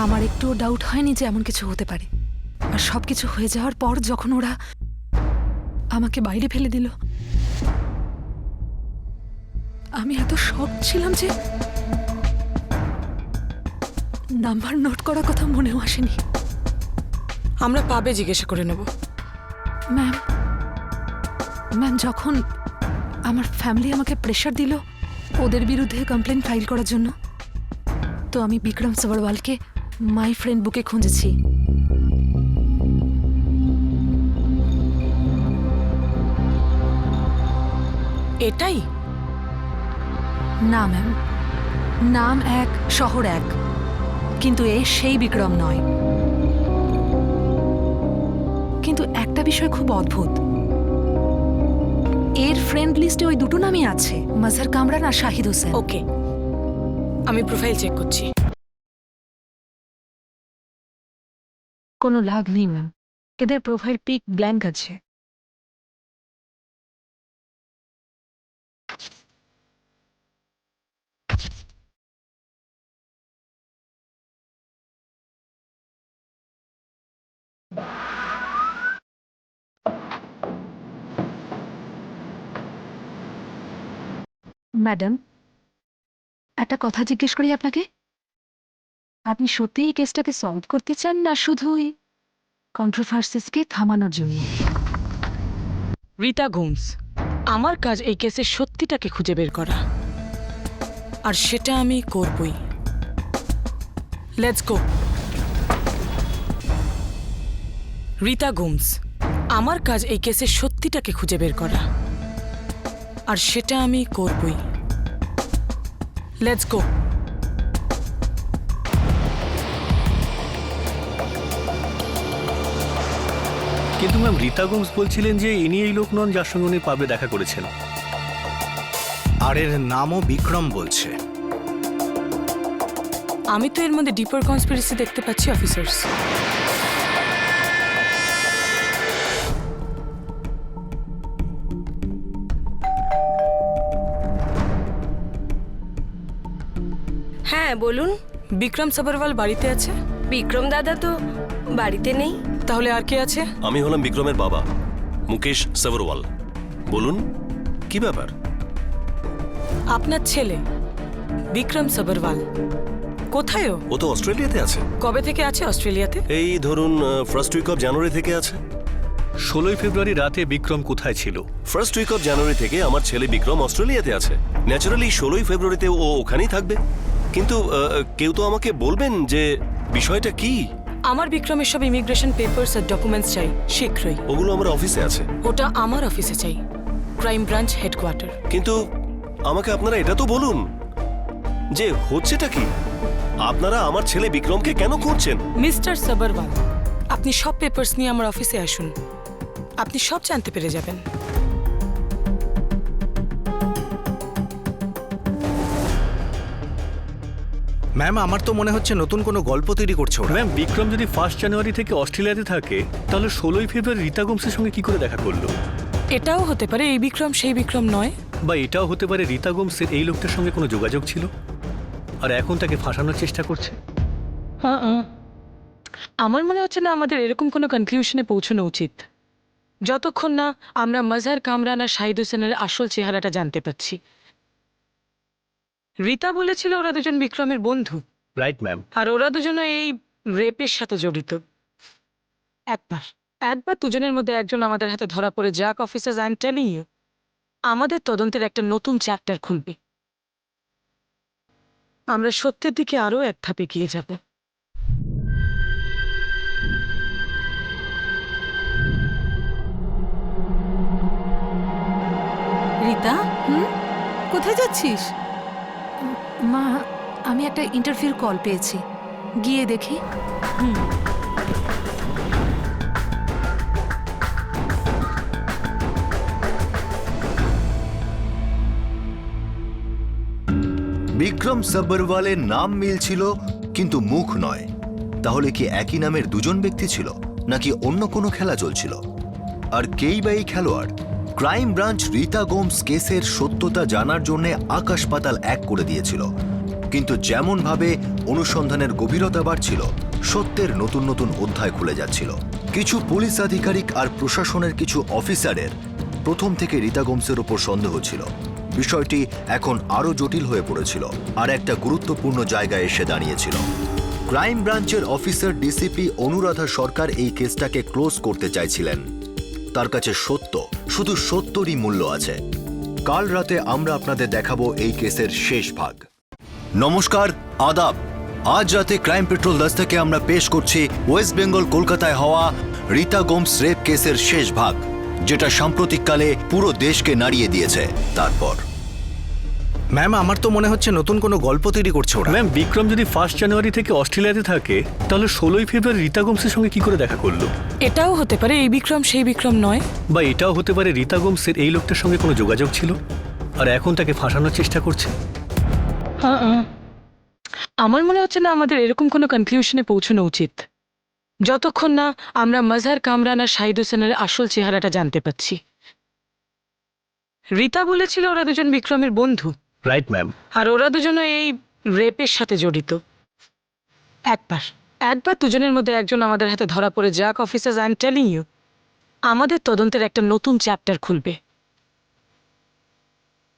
আমার একটুও ডাউট হয়নি যে এমন কিছু হতে পারে। আর সবকিছু হয়ে যাওয়ার পর যখন ওরা আমাকে বাইরে ফেলে দিল, আমি এত শক ছিলাম যে নাম্বার নোট করার কথা মনেও আসেনি। আমরা পাবে জিজ্ঞাসা করে নেব। ম্যাম, ম্যাম, যখন আমার ফ্যামিলি আমাকে প্রেশার দিল ওদের বিরুদ্ধে কমপ্লেন ফাইল করার জন্য, তো আমি বিক্রম সাবরওয়ালকে মাই ফ্রেন্ড বুকে খুঁজেছি। এটাই? না ম্যাম, নাম এক, শহর এক, কিন্তু এ সেই বিক্রম নয়। কিন্তু একটা বিষয় খুব অদ্ভুত, এর ফ্রেন্ড লিস্টে ওই দুটো নামই আছে, মজহার কামরান আর শাহিদ হোসেন। ওকে, আমি প্রোফাইল চেক করছি। কোনো লাভ নেই ম্যাম, এদের প্রোফাইল পিক ব্ল্যাঙ্ক আছে। ম্যাডাম, একটা কথা জিজ্ঞেস করি আপনাকে, আপনি সত্যি এই কেসটাকে সলভ করতে চান না শুধুই কন্ট্রোভার্সিসকে থামানোর জন্য? রীতা গোমস, আমার কাজ এই কেসের সত্যিটাকে খুঁজে বের করা, আর সেটা আমি করবই। Let's go. রীতা গোমস, আমার কাজ এই কেসের সত্যিটাকে খুঁজে বের করা, আর সেটা আমি করবই। Let's go. কিন্তু ম্যাম, রীতা গোমস বলছিলেন যে ইনি এই লোক নন যার সঙ্গে উনি পাবে দেখা করেছেন। আর এর নামও বিক্রম বলছে। আমি তো এর মধ্যে ডিপার কনস্পিরেসি দেখতে পাচ্ছি অফিসার্স। হ্যাঁ বলুন। বিক্রম সাবরওয়াল বাড়িতে আছে? বিক্রম দাদা তো বাড়িতে নেই। তাহলে আর কে আছে? আমি হলাম বিক্রমের বাবা, মুকেশ সাবরওয়াল। বলুন, কি ব্যাপার? আপনার ছেলে বিক্রম সাবরওয়াল কোথায়? ও তো অস্ট্রেলিয়াতে আছে। কবে থেকে আছে অস্ট্রেলিয়াতে? এই ধরুন ফার্স্ট উইক অফ জানুয়ারি থেকে আছে। 16 ফেব্রুয়ারি রাতে বিক্রম কোথায় ছিল? ফার্স্ট উইক অফ জানুয়ারি থেকে আমার ছেলে বিক্রম অস্ট্রেলিয়াতে আছে। ন্যাচারালি 16 ফেব্রুয়ারিতে ও ওখানেই থাকবে। কিন্তু কেউ তো আমাকে বলবেন যে বিষয়টা কি। আমার বিক্রমের সব ইমিগ্রেশন পেপারস আর ডকুমেন্টস চাই শীঘ্রই। ওগুলো আমার অফিসে আছে। ওটা আমার অফিসে চাই, ক্রাইম ব্রাঞ্চ হেডকোয়ার্টার। কিন্তু আমাকে আপনারা এটা তো বলুন যে হচ্ছেটা কি। আপনারা আমার ছেলে বিক্রমকে কেন খুঁজছেন? মিস্টার সাবরওয়াল, আপনি সব পেপারস নিয়ে আমার অফিসে আসুন, আপনি সব জানতে পেরে যাবেন। ম্যাম, আমার তো মনে হচ্ছে নতুন কোনো গল্প তৈরি করছে ওরা। ম্যাম, বিক্রম যদি 1 জানুয়ারি থেকে অস্ট্রেলিয়াতে থাকে, তাহলে 16 ফেব্রুয়ারি রীতা গোমসের সঙ্গে কি করে দেখা করলো? এটাও হতে পারে এই বিক্রম সেই বিক্রম নয়, বা এটাও হতে পারে রীতা গোমসের এই লোকটার সঙ্গে কোনো যোগাযোগ ছিল আর এখন তাকে ফাঁসানোর চেষ্টা করছে। আমার মনে হচ্ছে না আমাদের এরকম কোনো কনক্লুশনে পৌঁছানো উচিত যতক্ষণ না আমরা মজহার কামরান আর শাহিদ হোসেনের আসল চেহারাটা জানতে পারছি। রীতা বলেছিল ওরা দুজন বিক্রমের বন্ধু। Right ma'am. আর ওরা দুজনে এই রেপের সাথে জড়িত। একবার দুজনের মধ্যে একজন আমাদের হাতে ধরা পড়ে যাক officers, I am telling you, আমাদের তদন্তের একটা নতুন চ্যাপ্টার খুলবে। আমরা সত্যের দিকে আরো এক ধাপ এগিয়ে যাব। রীতা, কোথায় যাচ্ছিস? মা, আমি একটা ইন্টারভিউর কল পেয়েছি, গিয়ে দেখি। বিক্রম সাব্বরওয়ালের নাম মিল ছিল কিন্তু মুখ নয়। তাহলে কি একই নামের দুজন ব্যক্তি ছিল, নাকি অন্য কোনো খেলা চলছিল? আর কেই বা এই খেলোয়াড়? ক্রাইম ব্রাঞ্চ রীতা গোমস কেসের সত্যতা জানার জন্য আকাশ পাতাল এক করে দিয়েছিল। কিন্তু যেমন ভাবে অনুসন্ধানের গভীরতা বাড়ছিল, সত্যের নতুন নতুন অধ্যায় খুলে যাচ্ছিল। কিছু পুলিশ আধিকারিক আর প্রশাসনের কিছু অফিসারের প্রথম থেকে রীতা গোমসের উপর সন্দেহ ছিল। বিষয়টি এখন আরো জটিল হয়ে পড়েছিল আর একটা গুরুত্বপূর্ণ জায়গায় এসে দাঁড়িয়েছিল। ক্রাইম ব্রাঞ্চের অফিসার ডিসিপি অনুরাধা সরকার এই কেসটাকে ক্লোজ করতে চাইছিলেন। তার কাছে সত্য, শুধু সত্যরই মূল্য আছে। কাল রাতে আমরা আপনাদের দেখাবো এই কেসের শেষ ভাগ। নমস্কার, আদাব। আজ রাতে ক্রাইম পেট্রোল 10 থেকে আমরা পেশ করছি ওয়েস্ট বেঙ্গল কলকাতায় হওয়া রীতা গোমস রেপ কেসের শেষ ভাগ, যেটা সাম্প্রতিককালে পুরো দেশকে নাড়িয়ে দিয়েছে। তারপর ম্যাম, আমার তো মনে হচ্ছে নতুন কোনো গল্প তৈরি করছে ওরা। ম্যাম, বিক্রম যদি 1 জানুয়ারি থেকে অস্ট্রেলিয়াতে থাকে, তাহলে 16 ফেব্রুয়ারি রীতা গোমসের সঙ্গে কি করে দেখা করলো? এটাও হতে পারে এই বিক্রম সেই বিক্রম নয়, বা এটাও হতে পারে রীতা গোমসের এই লোকটার সঙ্গে কোনো যোগাযোগ ছিল আর এখন তাকে ফাঁসানোর চেষ্টা করছে। আমার মনে হচ্ছে না আমাদের এরকম কোনো কনক্লুশনে পৌঁছানো উচিত যতক্ষণ না আমরা মজহার কামরান আর শাহিদ হোসেনের আসল চেহারাটা জানতে পারছি। রীতা বলেছিল ওরা দুজন বিক্রমের বন্ধু। Right ma'am. আর ওরা দুজনে এই রেপের সাথে জড়িত। একবার দুজনের মধ্যে একজন আমাদের হাতে ধরা পড়ে যাক officers, I am telling you, আমাদের তদন্তের একটা নতুন চ্যাপ্টার খুলবে।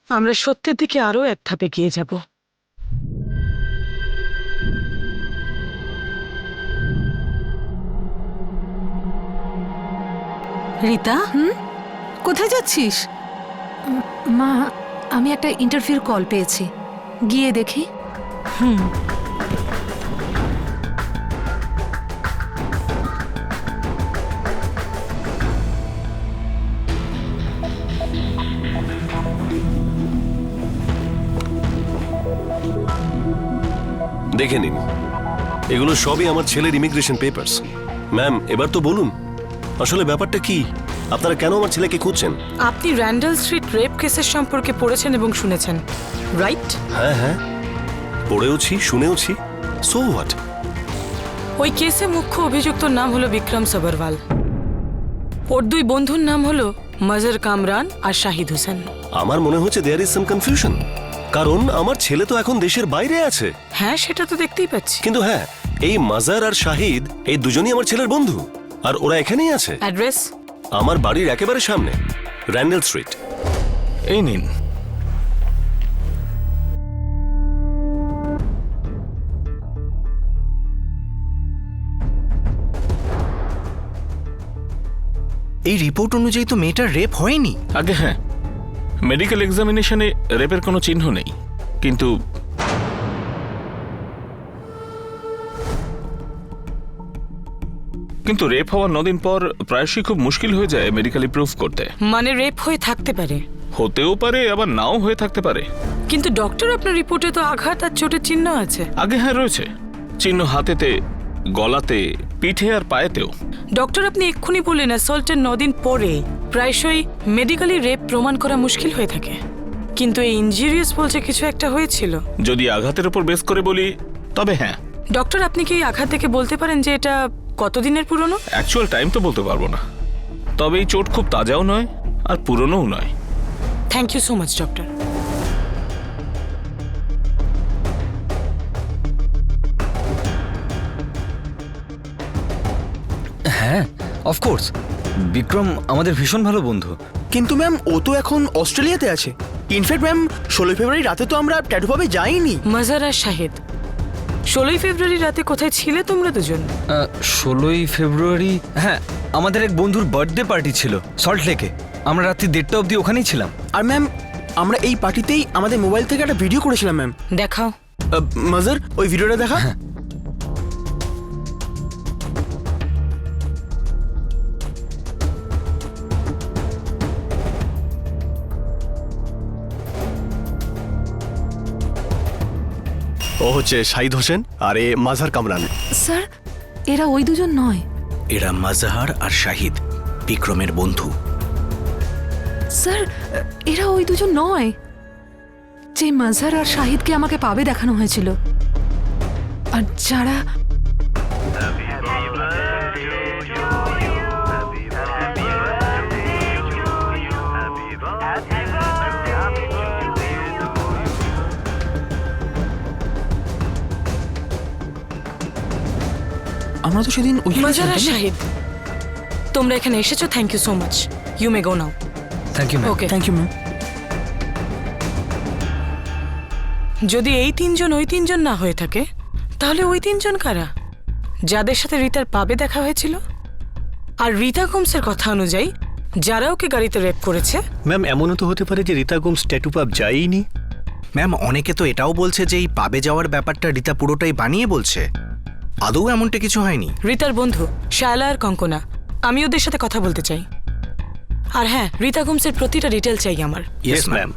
আমরা সত্যের দিকে আরো এক ধাপ এগিয়ে যাব। রীতা, কোথায় যাচ্ছিস? মা, আমি একটা ইন্টারভিউর কল পেয়েছি, গিয়ে দেখি। দেখে নিন, এগুলো সবই আমার ছেলের ইমিগ্রেশন পেপারস। ম্যাম, এবার তো বলুন আসলে ব্যাপারটা কি? আপনারা কেন আমার ছেলেকে খুঁজছেন? আপনি র্যান্ডাল স্ট্রিট রেপ কেসের সম্পর্কে পড়েছেন এবং শুনেছেন, রাইট? হ্যাঁ হ্যাঁ, পড়েওছি, শুনেওছি। So what? ওই কেসে মুখ্য অভিযুক্তর নাম হলো বিক্রম সবরওয়াল। ওর দুই বন্ধুর নাম হলো মজর কামরান আর শাহিদ হোসেন। আমার মনে হচ্ছে দেয়ার ইজ সাম কনফিউশন, কারণ আমার ছেলে তো এখন দেশের বাইরে আছে। হ্যাঁ, সেটা তো দেখতেই পাচ্ছি। কিন্তু হ্যাঁ, এই মাজার আর শাহিদ এই দুজনই আমার ছেলের বন্ধু, আর ওরা এখানেই আছে। অ্যাড্রেস? আমার বাড়ির একেবারে সামনে, র্যান্ডেল স্ট্রিট। এই নিন। এই রিপোর্ট অনুযায়ী তো মেয়েটার রেপ হয়নি। আগে হ্যাঁ, মেডিকেল এক্সামিনেশনে রেপের কোনো চিহ্ন নেই, কিন্তু রেপ হওয়ার 9 দিন পর প্রায়শই খুব মুশকিল হয়ে যায় মেডিকেলি প্রুফ করতে। মানে রেপ হয়ে থাকতে পারে? হতেও পারে, আবার নাও হয়ে থাকতে পারে। কিন্তু ডক্টর, আপনার রিপোর্টে তো আঘাত আর চোটের চিহ্ন আছে। আগে হ্যাঁ রয়েছে চিহ্ন, হাতেতে, গলাতে, পিঠে আর পায়েতেও। ডক্টর, আপনি এক্ষুনি বললেন অ্যাসল্টের 9 দিন পরে প্রায়শই মেডিকেলি রেপ প্রমাণ করা মুশকিল হয়ে থাকে, কিন্তু এই ইনজুরিয়াস বলছে কিছু একটা হয়েছিল। যদি আঘাতের উপর বেস করে বলি তবে হ্যাঁ। ডক্টর, আপনি কি এই আঘাত দেখে বলতে পারেন যে এটা কতদিনের পুরনো? অ্যাকচুয়াল টাইম তো বলতে পারবো না, তবে এই চোট খুব তাজাও নয় আর পুরনোও নয়। Thank you so much doctor. হ্যাঁ, অফকোর্স, বিক্রম আমাদের ভীষণ ভালো বন্ধু। কিন্তু ম্যাম, ও তো এখন অস্ট্রেলিয়াতে আছে। ইনফ্যাক্ট ম্যাম, 16 ফেব্রুয়ারি রাতে তো আমরা ট্যাটু পাবে যাইনি। মজার আর শাহিদ, 16 ফেব্রুয়ারি রাতে কোথায় ছিলে তোমরা দুজন? 16 ফেব্রুয়ারি, হ্যাঁ, আমাদের এক বন্ধুর বার্থডে পার্টি ছিল সল্ট লেকে। আমরা রাত্রি 1:30 অবধি ওখানেই ছিলাম। আর ম্যাম, আমরা এই পার্টিতেই আমাদের মোবাইল থেকে একটা ভিডিও করেছিলাম ম্যাম। দেখাও। মজার, ওই ভিডিওটা দেখা। ও হচ্ছে শাহিদ হোসেন আর এ মাজার কামরান। স্যার, এরা ওই দুজন নয়। এরা মাজহার আর শাহিদ, বিক্রমের বন্ধু। স্যার, এরা ওই দুজন নয় যে মাজহার আর শাহিদকে আমাকে পাবে দেখানো হয়েছিল, আর যারা আমরা তো সেদিন মজার আর শাহিদ, তোমরা এখানে এসেছো, thank you so much. You may go now. Thank you ma'am. Okay, thank you ma'am. যদি এই 3 জন ওই 3 জন না হয়ে থাকে, তাহলে ওই 3 জন কারা? যাদের সাথে রিতার পাবে দেখা হয়েছিল, আর রিতা গোমসের কথা অনুযায়ী যারা ওকে গাড়িতে রেপ করেছে। ম্যাম, এমনও তো হতে পারে যে রীতা গোমস ট্যাটু পাব যায়নি। ম্যাম, অনেকে তো এটাও বলছে যে এই পাবে যাওয়ার ব্যাপারটা রীতা পুরোটাই বানিয়ে বলছে, আদৌ এমনটা কিছু হয়নি। রিতার বন্ধু শায়লা আর কঙ্কনা, আমি ওদের সাথে কথা বলতে চাই। আর হ্যাঁ, রীতা গোমসের প্রতিটা ডিটেল চাই আমার। Yes ma'am.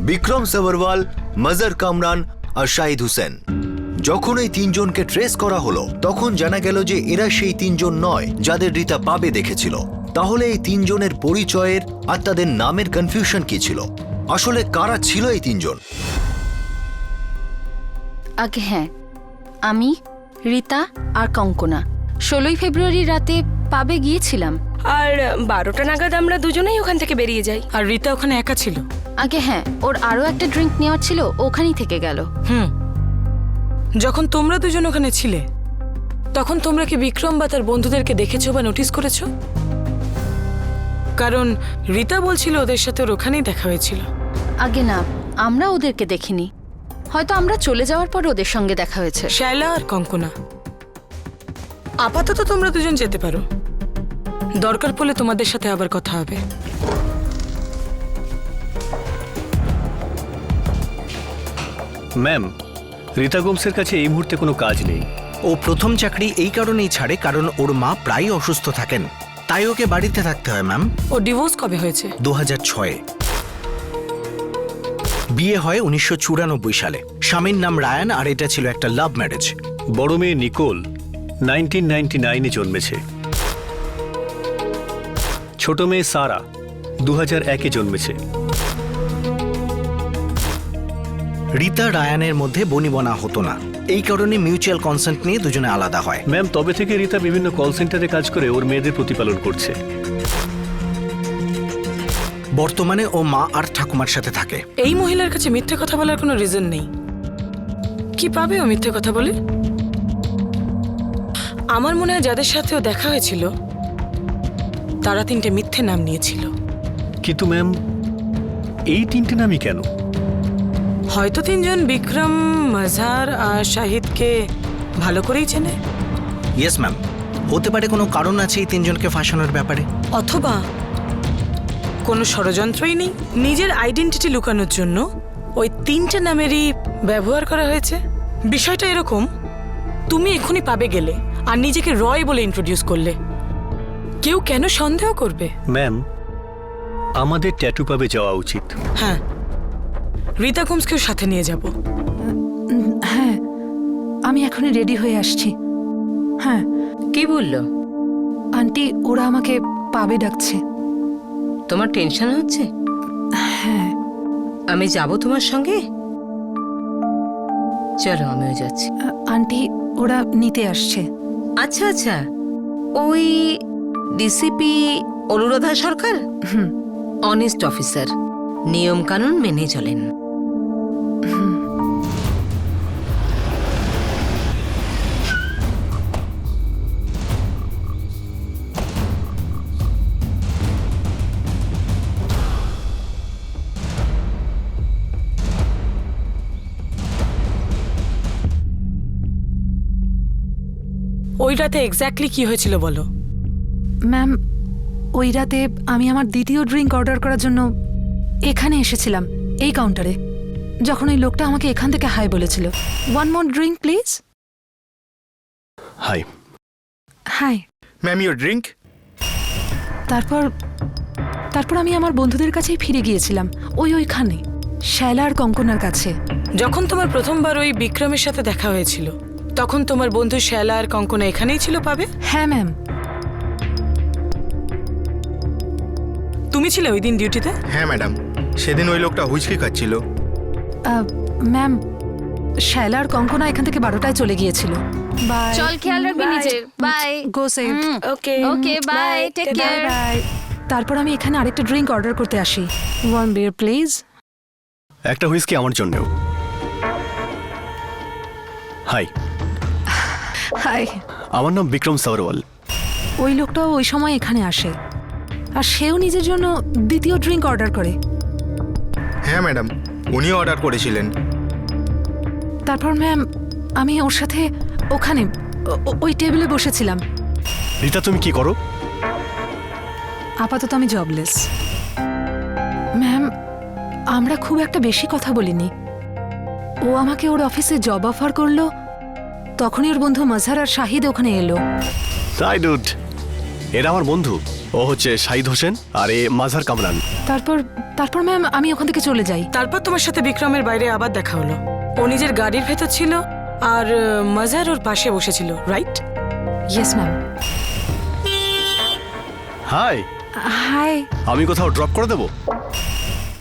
Vikram Sabharwal, major Kamran আর শাহিদ হোসেন, যখন এই 3 জনকে ট্রেস করা হলো, তখন জানা গেল যে এরা সেই 3 জন নয় যাদের রীতা পাবে দেখেছিল। তাহলে এই 3 জনের পরিচয়ের আর তাদের নামের কনফিউশন কি ছিল? আসলে কারা ছিল এই 3 জন? আগে হ্যাঁ, আমি, রীতা আর কঙ্কনা 16 ফেব্রুয়ারি রাতে পাবে গিয়েছিলাম, আর 12টা নাগাদ আমরা দুজনেই ওখান থেকে বেরিয়ে যাই। আর রীতা ওখানে একা ছিল? আগে হ্যাঁ, ওর আরো একটা ড্রিঙ্ক নেওয়ার ছিল, ওখানেই থেকে গেল। যখন তোমরা দুজন ওখানে ছিলে, তখন তোমরা কি বিক্রম বা তার বন্ধুদেরকে দেখেছো বা নোটিস করেছো? কারণ রীতা বলছিল ওদের সাথে ওর ওখানেই দেখা হয়েছিল। আগে না, আমরা ওদেরকে দেখিনি। হয়তো আমরা চলে যাওয়ার পর ওদের সঙ্গে দেখা হয়েছে। শায়লা আর কঙ্কনা, আপাতত তোমরা দুজন যেতে পারো, দরকার পড়লে তোমাদের সাথে আবার কথা হবে। ম্যাম, রীতা গোমসের কাছে এই মুহূর্তে কোনো কাজ নেই। ও প্রথম চাকরি এই কারণেই ছাড়ে কারণ ওর মা প্রায়ই অসুস্থ থাকেন, তাই ওকে বাড়িতে থাকতে হয় ম্যাম। ও ডিভোর্স কবে হয়েছে? 2006-এ। বিয়ে হয় 1994 সালে। স্বামীর নাম রায়ান আর এটা ছিল একটা লাভ ম্যারেজ। বড় মেয়ে নিকোল 1999-এ জন্মেছে। ছোট মেয়ে সারা 2001-এ জন্মেছে। রীতা রায়ানের মধ্যে বনিবনা হতো না, এই কারণে মিউচুয়াল কনসেন্ট নিয়ে দুজনে আলাদা হয়। ম্যাম, তবে থেকে রীতা বিভিন্ন কল সেন্টারে কাজ করে ওর মেয়েদের প্রতিপালন করছে। বর্তমানে ও মা আর ঠাকুমার সাথে থাকে। এই মহিলার কাছে মিথ্যে কথা বলার কোনো রিজন নেই। কি পাবে ও মিথ্যে কথা বলে? আমার মনে হয় যাদের সাথেও দেখা হয়েছিল তারা 3টে মিথ্যে নাম নিয়েছিল। কিন্তু ম্যাম, এই 3টে নামই কেন? হয়তো 3জন বিক্রম, মজহার আর শাহিদকে ভালো করেই চেনে। ইয়েস ম্যাম, হতে পারে কোনো কারণ আছে এই 3জনকে ফাঁসানোর ব্যাপারে। অথবা কোনো ষড়যন্ত্রই নেই, নিজের আইডেন্টিটি লুকানোর জন্য ওই 3টে নামেরই ব্যবহার করা হয়েছে। বিষয়টা এরকম, তুমি এখনই পাবে গেলে আর নিজেকে রয় বলে ইন্ট্রোডিউস করলে, কেউ কেন সন্দেহ করবে? ম্যাম, আমাদের ট্যাটু পাবে যাওয়া উচিত। হ্যাঁ, রীতা গোমসকেও সাথে নিয়ে যাব। হ্যাঁ, আমি এখনই রেডি হয়ে আসছি। হ্যাঁ। কি বললো আন্টি? ওরা আমাকে পাবে ডাকছে। তোমার টেনশন হচ্ছে? হ্যাঁ। আমি যাব তোমার সঙ্গে? চলো, আমিও যাচ্ছি। আন্টি, ওরা নিতে আসছে। আচ্ছা আচ্ছা, ওই ডিসিপি অনুরাধা সরকার? অনেস্ট অফিসার, নিয়ম কানুন মেনে চলেন। ওই রাতে এক্স্যাক্টলি কি হয়েছিল বলো। ম্যাম, ওই রাতে আমি আমার দ্বিতীয় ড্রিঙ্ক অর্ডার করার জন্য এখানে এসেছিলাম, এই কাউন্টারে, যখন ওই লোকটা আমাকে এখান থেকে হাই বলেছিল। 1 more drink please. Hi. Hi ma'am, your drink. তারপর আমি আমার বন্ধুদের কাছেই ফিরে গিয়েছিলাম, ওইখানে শ্যালা আর কঙ্কনার কাছে। যখন তোমার প্রথমবার ওই বিক্রমের সাথে দেখা হয়েছিল তখন তোমার বন্ধু শ্যালা আর কঙ্কনা এখানেই ছিল পাবে? হ্যাঁ ম্যাম। তুমি ছিলে ওই দিন ডিউটিতে? হ্যাঁ ম্যাডাম, সেদিন ওই লোকটা হুইস্কি খাচ্ছিল। ম্যাম, শ্যালা আর কঙ্কনা এখান থেকে 12টায় চলে গিয়েছিল। বাই। চল, খেয়াল রাখবি নিজের। Bye. Go safe. Okay okay, bye, take care. Bye. তারপর আমি এখানে আরেকটা ড্রিঙ্ক অর্ডার করতে আসি। 1 beer প্লিজ। একটা হুইস্কি আমার জন্যও। হাই। হাই। আমার নাম বিক্রম সাওয়ারওয়াল। ওই লোকটাও ওই সময় এখানে আসে আর সেও নিজের জন্য দ্বিতীয় ড্রিঙ্ক অর্ডার করে। হ্যাঁ ম্যাডাম, উনিও অর্ডার করেছিলেন। তারপর ম্যাম, আমি ওর সাথে ওখানে ওই টেবিলে বসেছিলাম। রীতা, তুমি কি করো? আপাতত আমি জবলেস। ম্যাম, আমরা খুব একটা বেশি কথা বলিনি। ও আমাকে ওর অফিসে জব অফার করলো, তখনই ওর বন্ধু মজহার আর শাহিদ ওখানে এলো। তাই ডুড, এরা আমার বন্ধু। ও হচ্ছে শাহিদ হোসেন আর এ মাঝহার কামরান। তারপর ম্যাম, আমি ওখান থেকে চলে যাই। তারপর তোমার সাথে বিক্রমের বাইরে আবার দেখা হলো। ও নিজের গাড়ির ভেতর ছিল আর মজহার ওর পাশে বসেছিল, right? Yes ma'am. Hi. Hi. আমি কোথাও ড্রপ করে দেবো?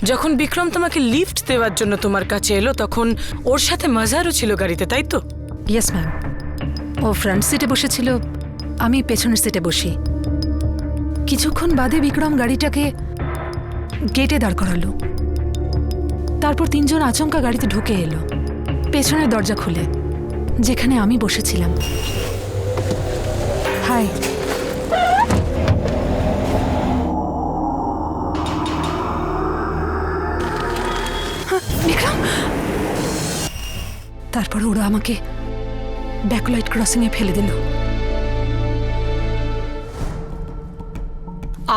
যখন বিক্রম তোমাকে লিফট দেওয়ার জন্য তোমার কাছে এলো তখন ওর সাথে মজহারও ছিল গাড়িতে, তাই তো? Yes ma'am. ও ফ্রন্ট সিটে বসেছিল, আমি পেছনের সিটে বসি। কিছুক্ষণ বাদে বিক্রম গাড়িটাকে গেটে দাঁড় করালো। তারপর 3জন আচমকা গাড়িতে ঢুকে এলো, পেছনের দরজা খুলে, যেখানে আমি বসেছিলাম। হাই। তারপর ওরা আমাকে ব্যাকলাইট ক্রসিংয়ে ফেলে দিল।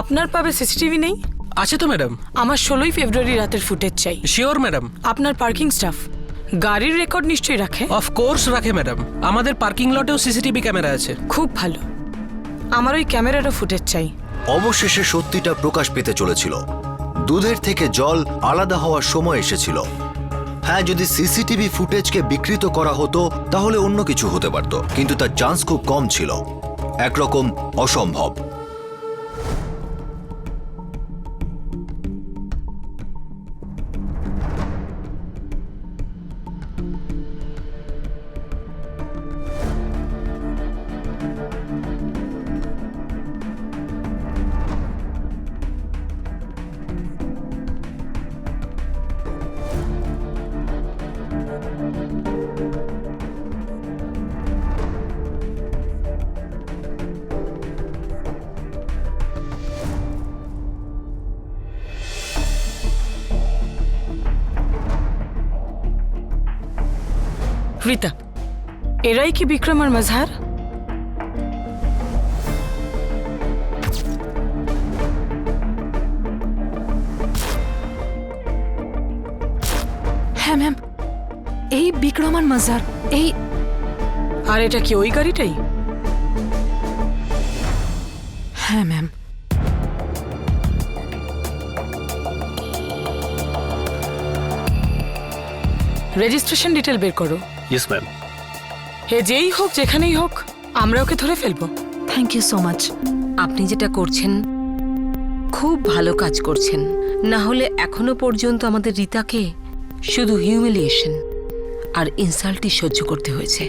আপনার পাবে সিসিটিভি নেই? আছে তো ম্যাডাম। আমার 16ই ফেব্রুয়ারি রাতের ফুটেজ চাই। Sure madam. আপনার পার্কিং স্টাফ গাড়ির রেকর্ড নিশ্চয়ই রাখে? অফকোর্স রাখে ম্যাডাম, আমাদের পার্কিং লটেও সিসিটিভি ক্যামেরা আছে। খুব ভালো, আমার ওই ক্যামেরারও ফুটেজ চাই। অবশেষে সত্যিটা প্রকাশ পেতে চলেছিল। দুধের থেকে জল আলাদা হওয়ার সময় এসেছিল। হ্যাঁ, যদি সিসিটিভি ফুটেজকে বিকৃত করা হতো তাহলে অন্য কিছু হতে পারত, কিন্তু তার চান্স খুব কম ছিল, একরকম অসম্ভব। রিতা, এরাই কি বিক্রম আর মজহার? হ্যাঁ ম্যাম, এই বিক্রম আর মজহার। এই আর এটা কি ওই গাড়িটাই? হ্যাঁ ম্যাম। রেজিস্ট্রেশন ডিটেল বের করো। Yes ma'am. হে যেই হোক যেখানেই হোক আমরা ওকে ধরে ফেলবো। Thank you so much. আপনি যেটা করছেন খুব ভালো কাজ করছেন, না হলে এখনো পর্যন্ত আমাদের রিতাকে শুধু হিউমিলিয়েশন আর ইনসাল্টই সহ্য করতে হয়েছে।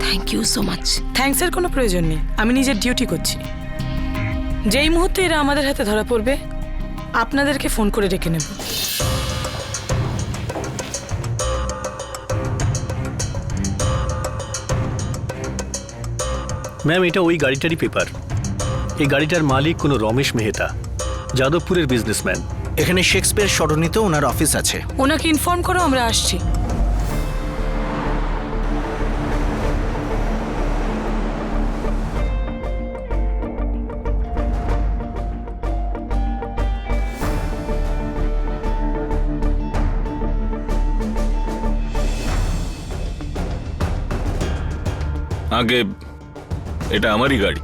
Thank you so much. থ্যাঙ্কসের কোনো প্রয়োজন নেই, আমি নিজের ডিউটি করছি। যেই মুহূর্তে এরা আমাদের হাতে ধরা পড়বে আপনাদেরকে ফোন করে ডেকে নেব। ম্যাম, এটা ওই গাড়িটারই পেপার। এই গাড়িটার মালিক কোনো রমেশ মেহতা, যাদবপুরের বিজনেসম্যান। এখানে শেক্সপিয়ার সরণিতে ওনার অফিস আছে। ওনাকে ইনফর্ম করো, আমরা আসছি। আগে এটা আমারই গাড়ি।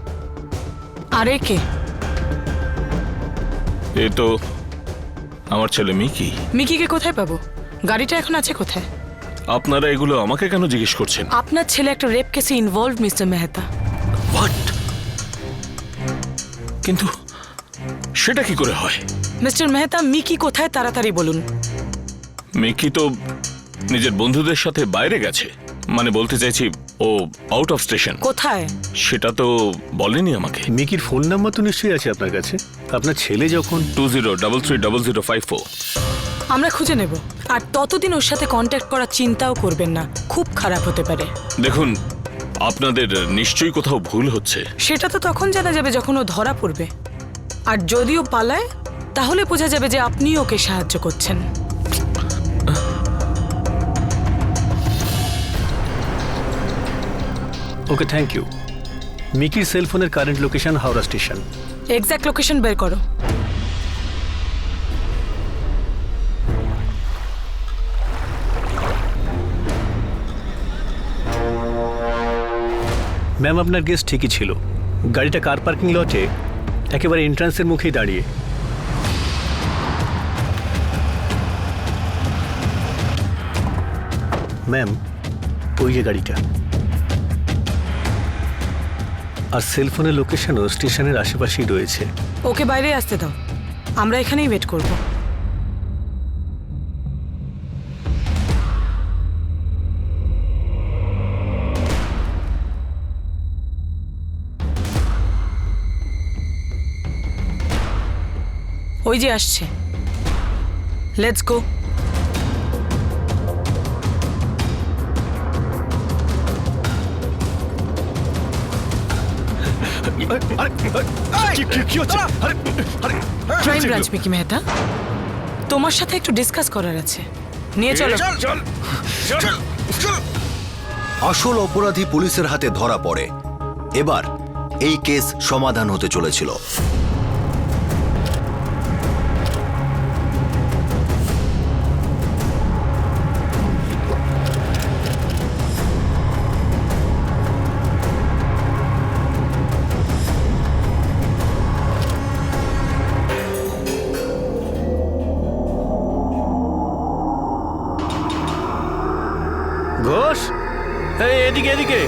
আরে কে? এ তো আমার ছেলে মিকি। মিকিকে কোথায় পাবো? গাড়িটা এখন আছে কোথায়? আপনারা এগুলো আমাকে কেন জিজ্ঞেস করছেন? আপনার ছেলে একটা রেপ কেসে ইনভলভ মিস্টার মেহতা। কিন্তু সেটা কি করে হয়? মিস্টার মেহতা, মিকি কোথায় তাড়াতাড়ি বলুন। মিকি তো নিজের বন্ধুদের সাথে বাইরে গেছে, মানে বলতে চাইছি ও আউট অফ স্টেশন। কোথায় সেটা তো বলেনি আমাকে। মিকির ফোন নাম্বার তো নিশ্চয়ই আছে আপনার কাছে। আপনার ছেলে যখন 20330054। আমরা খুঁজে নেব, আর ততদিন ওর সাথে কন্ট্যাক্ট করার চিন্তাও করবেন না, খুব খারাপ হতে পারে। দেখুন, আপনাদের নিশ্চয়ই কোথাও ভুল হচ্ছে। সেটা তো তখন জানা যাবে যখন ও ধরা পড়বে, আর যদিও পালায় তাহলে বোঝা যাবে যে আপনি ওকে সাহায্য করছেন। Okay, thank you. মিকির সেলফোনের current location Howrah station. Exact location বের করো। ম্যাম, আপনার গেস ঠিকই ছিল। গাড়িটা কার পার্কিং লটে একেবারে এন্ট্রান্সের মুখেই দাঁড়িয়ে। ম্যাম, ওই যে গাড়িটা। আর সেলফোনের লোকেশনও স্টেশনের আশেপাশেই রয়েছে। ওকে বাইরে আসতে দাও, আমরা এখানেই ওয়েট করব। ওই যে আসছে, let's go. Crime branch Mickey Mehta, তোমার সাথে একটু ডিসকাস করার আছে, নিয়ে চলো। চল আসল অপরাধী পুলিশের হাতে ধরা পড়ে। এবার এই কেস সমাধান হতে চলেছিল। ঘোষ, এই এদিকে এদিকে।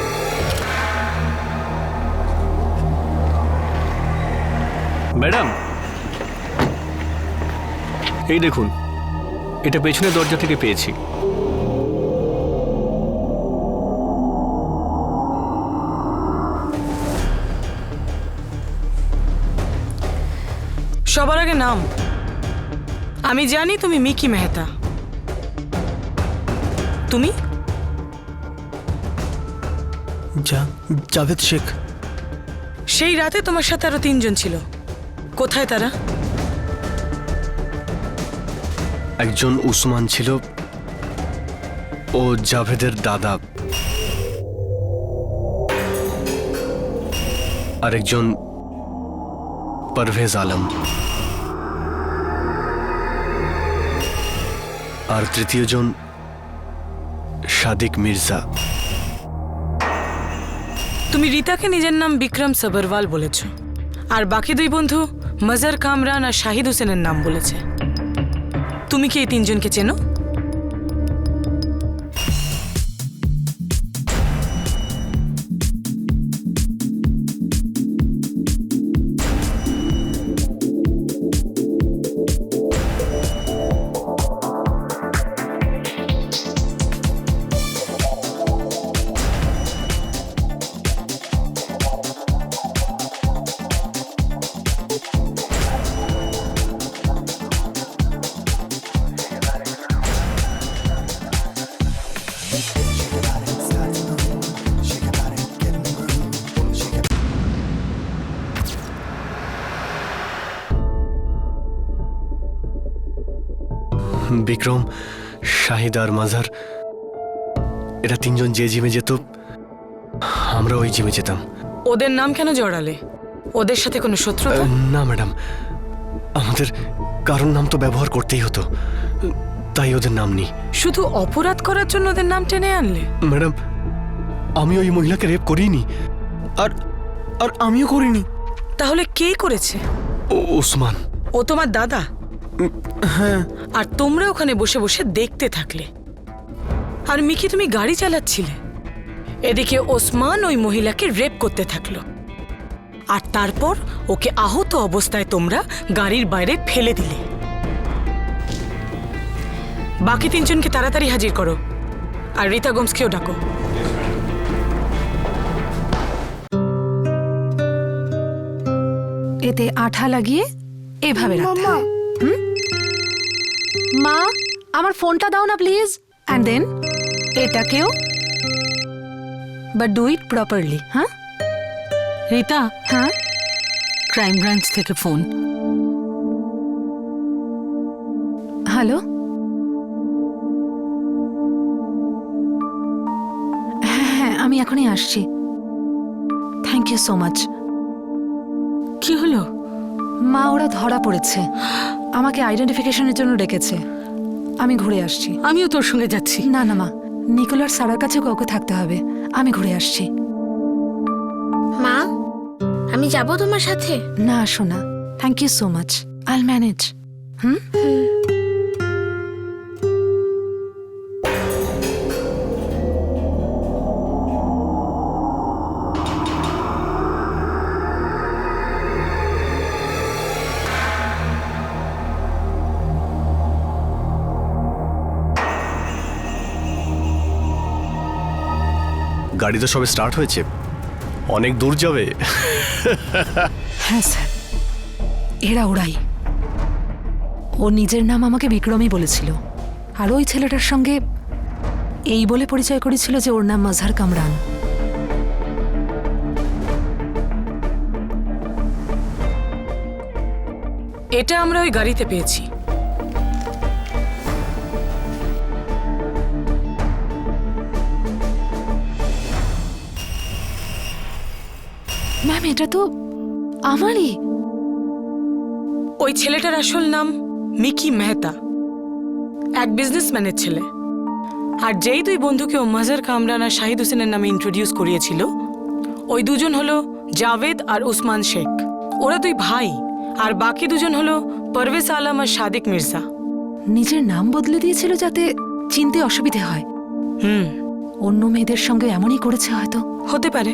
ম্যাডাম, এই দেখুন, এটা পেছনের দরজা থেকে পেয়েছি। সবার আগে নাম। আমি জানি তুমি মিকি মেহতা। তুমি? জাভেদ শেখ। সেই রাতে তোমার সাথে আরো 3 জন ছিল, কোথায় তারা? একজন উসমান ছিল, ও জাভেদের দাদা। আরেকজন পারভেজ আলম, আর তৃতীয়জন সাদিক মির্জা। তুমি রীতাকে নিজের নাম বিক্রম সবরওয়াল বলেছ, আর বাকি 2 বন্ধু মজার কামরান আর শাহিদ হোসেনের নাম বলেছে। তুমি কি এই 3 জনকে চেনো? বিক্রম, শাহিদ আর মাজার, এরা 3 জন যে জিমে যেত, আমরা ওই জিমে যেতাম। ওদের নাম কেন জড়ালে? ওদের সাথে কোনো শত্রুতা? না ম্যাডাম, আমাদের কারোর নাম তো ব্যবহার করতেই হতো, তাই ওদের নাম নেই। শুধু অপরাধ করার জন্য ওদের নাম টেনে আনলে? ম্যাডাম, আমি ওই মহিলাকে রেপ করিনি, আর আর আমিও করিনি। তাহলে কে করেছে? ওসমান। ও তোমার দাদা? হ্যাঁ। আর তোমরা ওখানে বসে বসে দেখতে থাকলে, আর মিকি তুমি গাড়ি চালাচ্ছিলে। এদিকে ওসমান ওই মহিলাকে রেপ করতে থাকলো, আর তারপর ওকে আহত অবস্থায় তোমরা গাড়ির বাইরে ফেলে দিলে। বাকি 3 জনকে তাড়াতাড়ি হাজির করো, আর রীতা গোমসকেও ডাকো। এতে আঠা লাগিয়ে এভাবে রাখতে হয়। মা, আমার ফোনটা দাও না প্লিজ। অ্যান্ড দেন এটাকেও, বাট ডু ইট প্রপারলি। হ্যাঁ রীতা? হ্যাঁ, ক্রাইম ব্রাঞ্চ থেকে ফোন। হ্যালো। হ্যাঁ হ্যাঁ, আমি এখনই আসছি। Thank you so much. কি হলো? মা, ওরা ধরা পড়েছে, আমাকে আইডেন্টিফিকেশনের জন্য ডেকেছে। আমি ঘুরে আসছি। আমিও তোর সঙ্গে যাচ্ছি। না না মা, নিকোলার সারার কাছে কাউকে থাকতে হবে, আমি ঘুরে আসছি। মা, আমি যাব তোমার সাথে? না, শোনা, থ্যাংক ইউ সো মাচ, আইল ম্যানেজ। হুম। গাড়ি তো সবে স্টার্ট হয়েছে, অনেক দূর যাবে। হ্যাঁ স্যার, এরা ওরাই। ও নিজের নাম আমাকে বিক্রমই বলেছিল, আর ওই ছেলেটার সঙ্গে এই বলে পরিচয় করেছিল যে ওর নাম মাজহার কামরান। এটা আমরা ওই গাড়িতে পেয়েছি। ম্যাম এটা তো আমারই। ওই ছেলেটার আসল নাম মিকি মেহতা, এক বিজনেসম্যানের ছেলে। আর যেই দুই বন্ধুকে ও মাজার কামরান আর শাহিদ হোসেনের নামে ইন্ট্রোডিউস করিয়েছিল, ওই দুজন হলো জাভেদ আর উসমান শেখ। ওরা দুই ভাই। আর বাকি দুজন হলো পারভেজ আলম আর সাদিক মির্জা। নিজের নাম বদলে দিয়েছিল যাতে চিনতে অসুবিধে হয়। অন্য মেয়েদের সঙ্গে এমনই করেছে হয়তো। হতে পারে,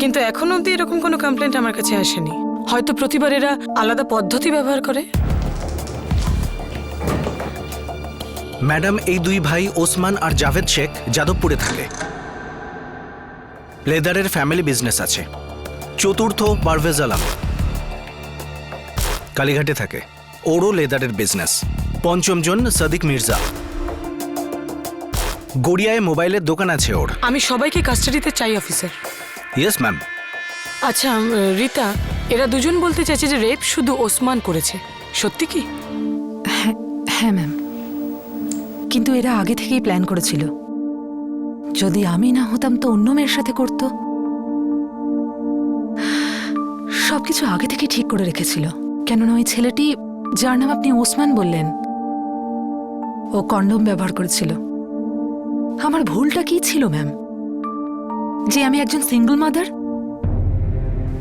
কিন্তু এখন অব্দি এরকম কোনো কমপ্লেন্ট আমার কাছে আসেনি। হয়তো প্রতিবার এরা আলাদা পদ্ধতি ব্যবহার করে। ম্যাডাম, এই দুই ভাই ওসমান আর জাভেদ শেখ যাদবপুরে থাকে। লেদারের ফ্যামিলি বিজনেস আছে। চতুর্থ পারভেজ আলম কালীঘাটে থাকে, ওরও লেদারের বিজনেস। পঞ্চম জন সাদিক মির্জা, গড়িয়ায় মোবাইলের দোকান আছে ওর। আমি সবাইকে কাস্টাডিতে চাই অফিসার। Yes ma'am. আচ্ছা রীতা, এরা দুজন বলতে চাইছে যে রেপ শুধু ওসমান করেছে, সত্যি কি? হ্যাঁ ম্যাম, কিন্তু এরা আগে থেকেই প্ল্যান করেছিল। যদি আমি না হতাম তো অন্য মেয়ের সাথে করত। সবকিছু আগে থেকে ঠিক করে রেখেছিল। কেননা ওই ছেলেটি, যার নাম আপনি ওসমান বললেন, ও কন্ডম ব্যবহার করেছিল। আমার ভুলটা কি ছিল ম্যাম? যে আমি একজন সিঙ্গল মাদার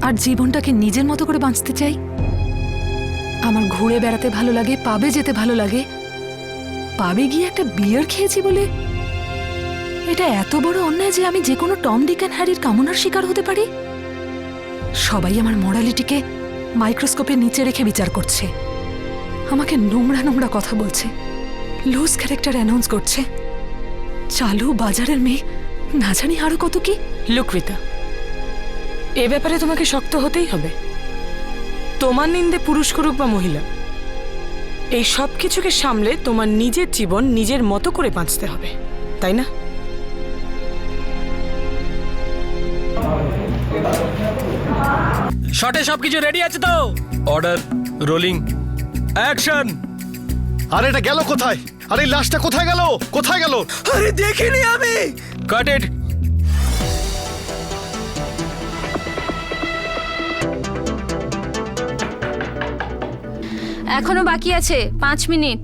আর জীবনটাকে নিজের মতো করে বাঁচতে চাই। আমার ঘুরে বেড়াতে ভালো লাগে, পাবে যেতে ভালো লাগে। পাবে গিয়ে একটা বিয়ার খেয়েছি বলে এটা এত বড় অন্যায় যে আমি যে কোনো টম ডিক অ্যান্ড হ্যারির কামনার শিকার হতে পারি। সবাই আমার মোরালিটিকে মাইক্রোস্কোপের নিচে রেখে বিচার করছে, আমাকে নোংরা নোংরা কথা বলছে, লুজ ক্যারেক্টার অ্যানাউন্স করছে। চালু বাজারের মেয়ে, না জানি আরো কত কি। লুক রীতা, এ ব্যাপারে তোমাকে শক্ত হতেই হবে। তোমার নিন্দে পুরুষ করুক বা মহিলা, এই সব কিছুকে সামলে তোমার নিজের জীবন নিজের মতো করে বাঁচতে হবে, তাই না? শটে সবকিছু রেডি আছে তো? Order, rolling, action. আরে এটা গেল কোথায়? আরে লাশটা কোথায় গেল? কোথায় গেল? আরে দেখিনি আমি। কাট ইট। এখনো বাকি আছে 5 মিনিট।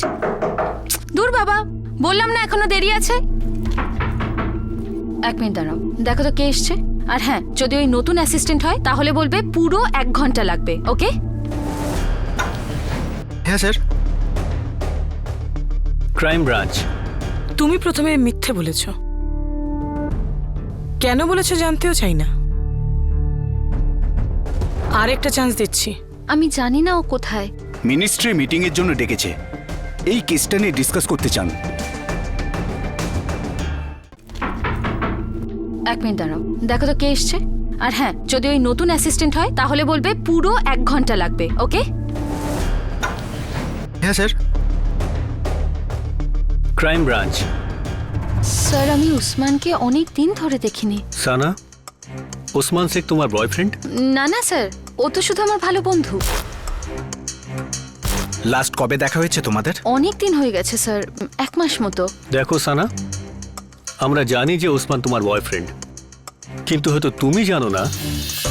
দূর বাবা, বললাম না এখনো দেরি আছে। 1 মিনিট দাঁড়াও, দেখো তো কে এসছে। আর হ্যাঁ, যদি ওই নতুন অ্যাসিস্ট্যান্ট হয় তাহলে বলবে পুরো 1 ঘন্টা লাগবে, ওকে? হ্যাঁ স্যার। Crime branch. তুমি প্রথমে মিথ্যে বলেছ। কেন বলেছো জানতেও চাই না। আর একটা চান্স দিচ্ছি। আমি জানি না ও কোথায়। মিনিস্ট্রি মিটিং এর জন্য ডেকেছে, এই কেসটা নিয়ে ডিসকাস করতে চান। 1 মিনিট দাঁড়াও, দেখো তো কে এসছে। আর হ্যাঁ, যদি ওই নতুন অ্যাসিস্ট্যান্ট হয় তাহলে বলবে পুরো 1 ঘন্টা লাগবে, ওকে? হ্যাঁ স্যার। Crime branch. স্যার, আমি উসমানকে অনেক দিন ধরে দেখিনি। সানা, ওসমান শেখ তোমার বয়ফ্রেন্ড? না না স্যার, ও তো শুধু আমার ভালো বন্ধু। লাস্ট কবে দেখা হয়েছে তোমাদের? অনেক দিন হয়ে গেছে স্যার, 1 মাস মতো। দেখো সানা, আমরা জানি যে ওসমান তোমার বয়ফ্রেন্ড, কিন্তু হয়তো তুমি জানো না